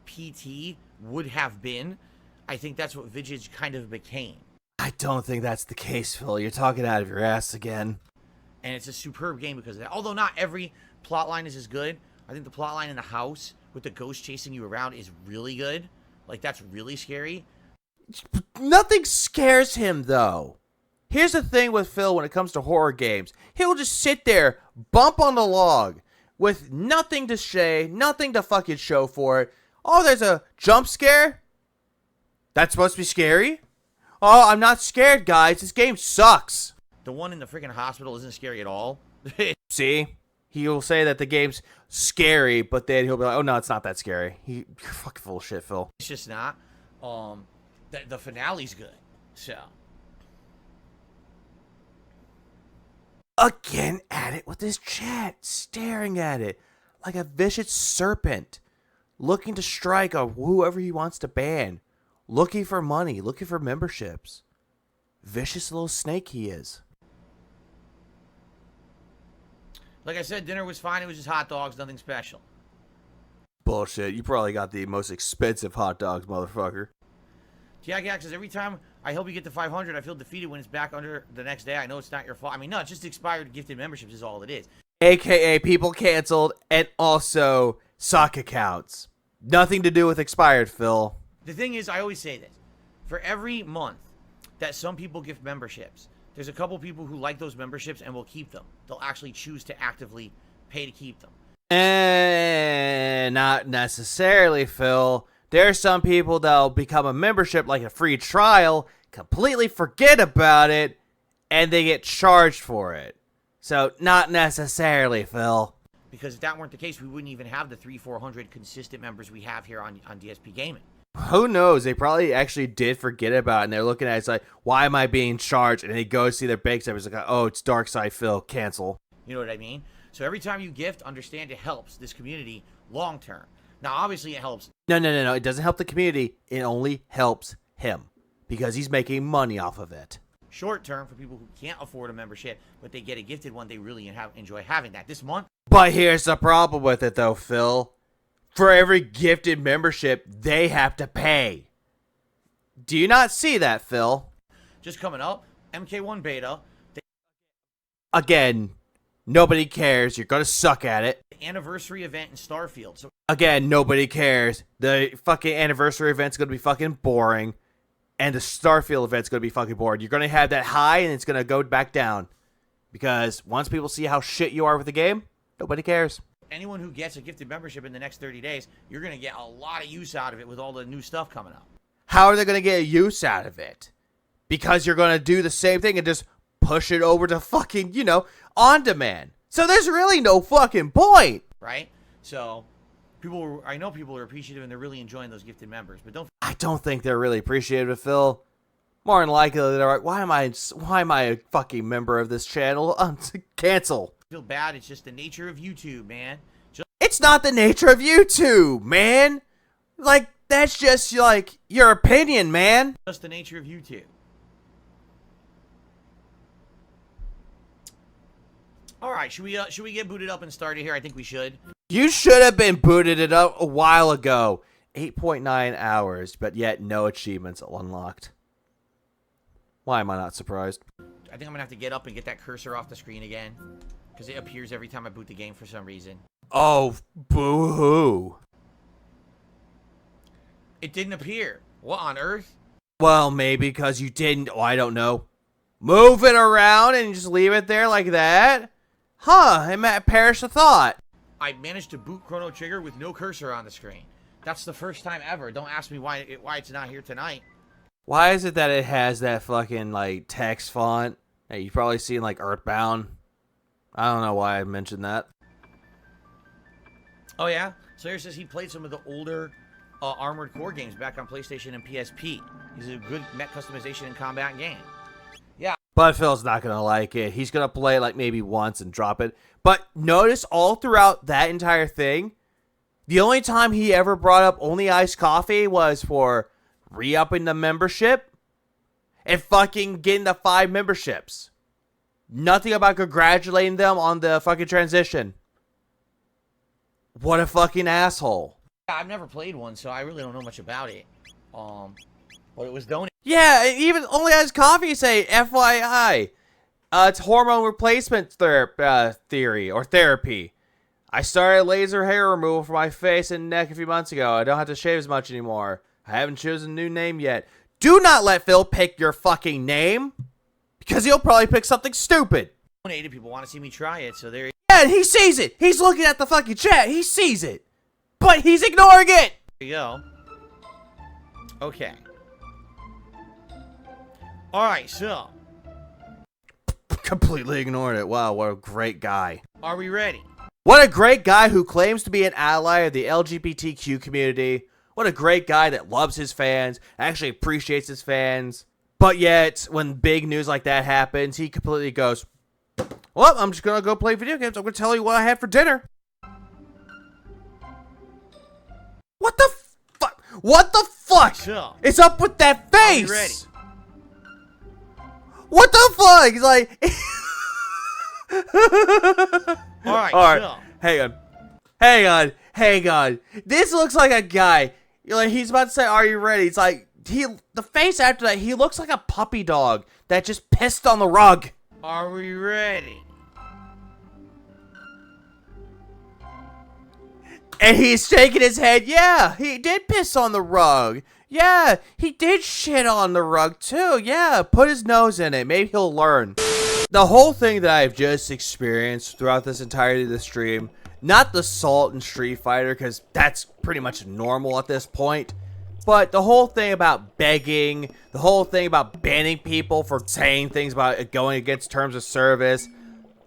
PT would have been. I think that's what Visage kind of became. I don't think that's the case, Phil. You're talking out of your ass again. And it's a superb game because of that. Although not every plot line is as good. I think the plot line in the house with the ghost chasing you around is really good. Like, that's really scary. Nothing scares him, though. Here's the thing with Phil when it comes to horror games. He'll just sit there, bump on the log, with nothing to say, nothing to fucking show for it. Oh, there's a jump scare? That's supposed to be scary? Oh, I'm not scared, guys. This game sucks. The one in the freaking hospital isn't scary at all. See? He'll say that the game's scary, but then he'll be like, oh, no, it's not that scary. You're fucking full of shit, Phil. It's just not. The finale's good. So. Again at it with his chat, staring at it like a vicious serpent, looking to strike on whoever he wants to ban, looking for money, looking for memberships. Vicious little snake he is. Like I said, dinner was fine. It was just hot dogs, nothing special. Bullshit. You probably got the most expensive hot dogs, motherfucker. Jack says, every time I help you get to 500, I feel defeated when it's back under the next day. I know it's not your fault. I mean, no, it's just expired gifted memberships is all it is. AKA people canceled and also sock accounts. Nothing to do with expired, Phil. The thing is, I always say this. For every month that some people gift memberships, there's a couple people who like those memberships and will keep them. They'll actually choose to actively pay to keep them. Not necessarily, Phil. There are some people that'll become a membership like a free trial, completely forget about it, and they get charged for it. So, not necessarily, Phil. Because if that weren't the case, we wouldn't even have the 300-400 consistent members we have here on DSP Gaming. Who knows? They probably actually did forget about it, and they're looking at it, it's like, why am I being charged? And they go see their bank statement, it's like, oh, it's Dark Side Phil, cancel. You know what I mean? So every time you gift, understand it helps this community long term. Now, obviously, it helps. No. It doesn't help the community. It only helps him because he's making money off of it. Short term for people who can't afford a membership, but they get a gifted one, they really enjoy having that. This month. But here's the problem with it, though, Phil. For every gifted membership, they have to pay. Do you not see that, Phil? Just coming up, MK1 beta. Again, nobody cares. You're going to suck at it. The anniversary event in Starfield. So again, nobody cares. The fucking anniversary event's going to be fucking boring. and the Starfield event's going to be fucking boring. You're going to have that high, and it's going to go back down. Because once people see how shit you are with the game, nobody cares. Anyone who gets a gifted membership in the next 30 days, you're going to get a lot of use out of it with all the new stuff coming up. How are they going to get a use out of it? Because you're going to do the same thing and just push it over to fucking, you know, on demand. So there's really no fucking point. Right? So I know people are appreciative and they're really enjoying those gifted members, but I don't think they're really appreciative, Phil. More than likely, they're like, why am I a fucking member of this channel? Cancel. feel bad. It's just the nature of YouTube, man. It's not the nature of YouTube, man. Like, that's just, like, your opinion, man. Just the nature of YouTube. All right, should we get booted up and started here? I think we should. You should have been booted it up a while ago. 8.9 hours, but yet no achievements unlocked. Why am I not surprised? I think I'm gonna have to get up and get that cursor off the screen again, because it appears every time I boot the game for some reason. Oh, boo-hoo. It didn't appear. What on earth? Well, maybe because you didn't, oh, I don't know, move it around and just leave it there like that? Huh, it might perish the thought. I managed to boot Chrono Trigger with no cursor on the screen. That's the first time ever. Don't ask me why it's not here tonight. Why is it that it has that fucking, like, text font that you've probably seen, like, Earthbound? I don't know why I mentioned that. Oh, yeah? Slayer says he played some of the older Armored Core games back on PlayStation and PSP. He's a good mech customization and combat game. Yeah. But Phil's not going to like it. He's going to play it, like, maybe once and drop it. But notice all throughout that entire thing, the only time he ever brought up only iced coffee was for re-upping the membership and fucking getting the 5 memberships. Nothing about congratulating them on the fucking transition. What a fucking asshole. I've never played one, so I really don't know much about it. But it was donated. Yeah, even only iced coffee say FYI. It's hormone replacement theory or therapy. I started laser hair removal for my face and neck a few months ago. I don't have to shave as much anymore. I haven't chosen a new name yet. Do not let Phil pick your fucking name, because he'll probably pick something stupid. People want to see me try it, so there Yeah, he sees it. He's looking at the fucking chat. He sees it. But he's ignoring it. you go. Okay. Alright, so. Completely ignored it. Wow, what a great guy. Are we ready? What a great guy who claims to be an ally of the LGBTQ community. What a great guy that loves his fans, actually appreciates his fans. But yet, when big news like that happens, he completely goes, well, I'm just going to go play video games. I'm going to tell you what I had for dinner. What the fuck? What the fuck So, is up with that face? Are we ready? What the fuck? He's like... Alright, All right, so. hang on. This looks like a guy. Like, he's about to say, "Are you ready?" It's like the face after that. He looks like a puppy dog that just pissed on the rug. Are we ready? And he's shaking his head. Yeah, he did piss on the rug. Yeah, he did shit on the rug too. Yeah, put his nose in it. Maybe he'll learn. The whole thing that I've just experienced throughout this entirety of the stream, not the salt in Street Fighter, because that's pretty much normal at this point, but the whole thing about begging, the whole thing about banning people for saying things about it going against terms of service,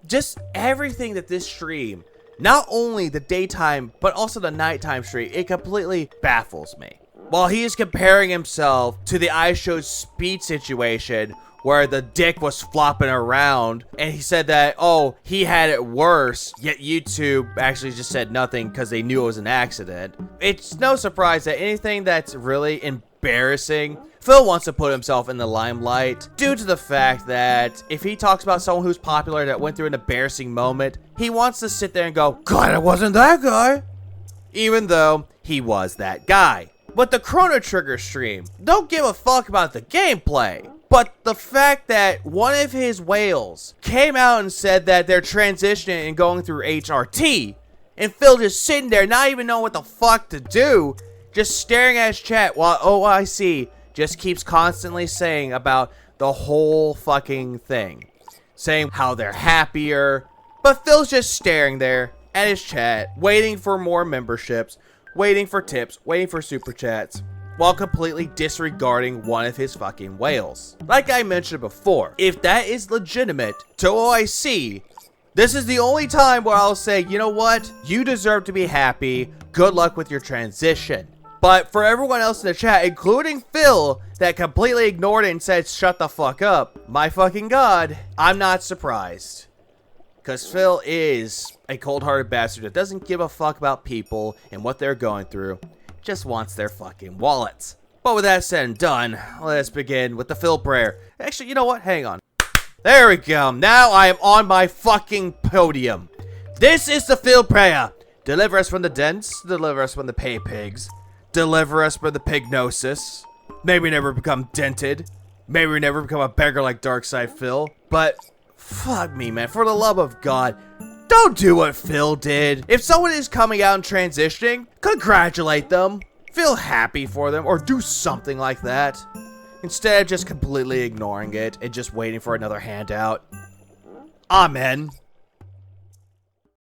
just everything that this stream, not only the daytime, but also the nighttime stream, it completely baffles me. While he is comparing himself to the iShow's speed situation, where the dick was flopping around, and he said that, oh, he had it worse, yet YouTube actually just said nothing because they knew it was an accident. It's no surprise that anything that's really embarrassing, Phil wants to put himself in the limelight due to the fact that if he talks about someone who's popular that went through an embarrassing moment, he wants to sit there and go, God, it wasn't that guy, even though he was that guy. But the Chrono Trigger stream don't give a fuck about the gameplay. But the fact that one of his whales came out and said that they're transitioning and going through HRT, and Phil just sitting there not even knowing what the fuck to do, just staring at his chat while OIC just keeps constantly saying about the whole fucking thing. Saying how they're happier. But Phil's just staring there at his chat, waiting for more memberships, waiting for tips, waiting for super chats, while completely disregarding one of his fucking whales. Like I mentioned before, if that is legitimate to OIC, this is the only time where I'll say, you know what? You deserve to be happy. Good luck with your transition. But for everyone else in the chat, including Phil, that completely ignored it and said, shut the fuck up, my fucking god, I'm not surprised. Because Phil is a cold-hearted bastard that doesn't give a fuck about people and what they're going through. Just wants their fucking wallets. But with that said and done, let's begin with the Phil prayer. Actually, you know what? Hang on. There we go. Now I am on my fucking podium. This is the Phil prayer. Deliver us from the dents. Deliver us from the pay pigs. Deliver us from the pignosis. May we never become dented. May we never become a beggar like Darkside Phil. But fuck me, man. For the love of God, don't do what Phil did. If someone is coming out and transitioning, congratulate them. Feel happy for them or do something like that. Instead of just completely ignoring it and just waiting for another handout. Amen.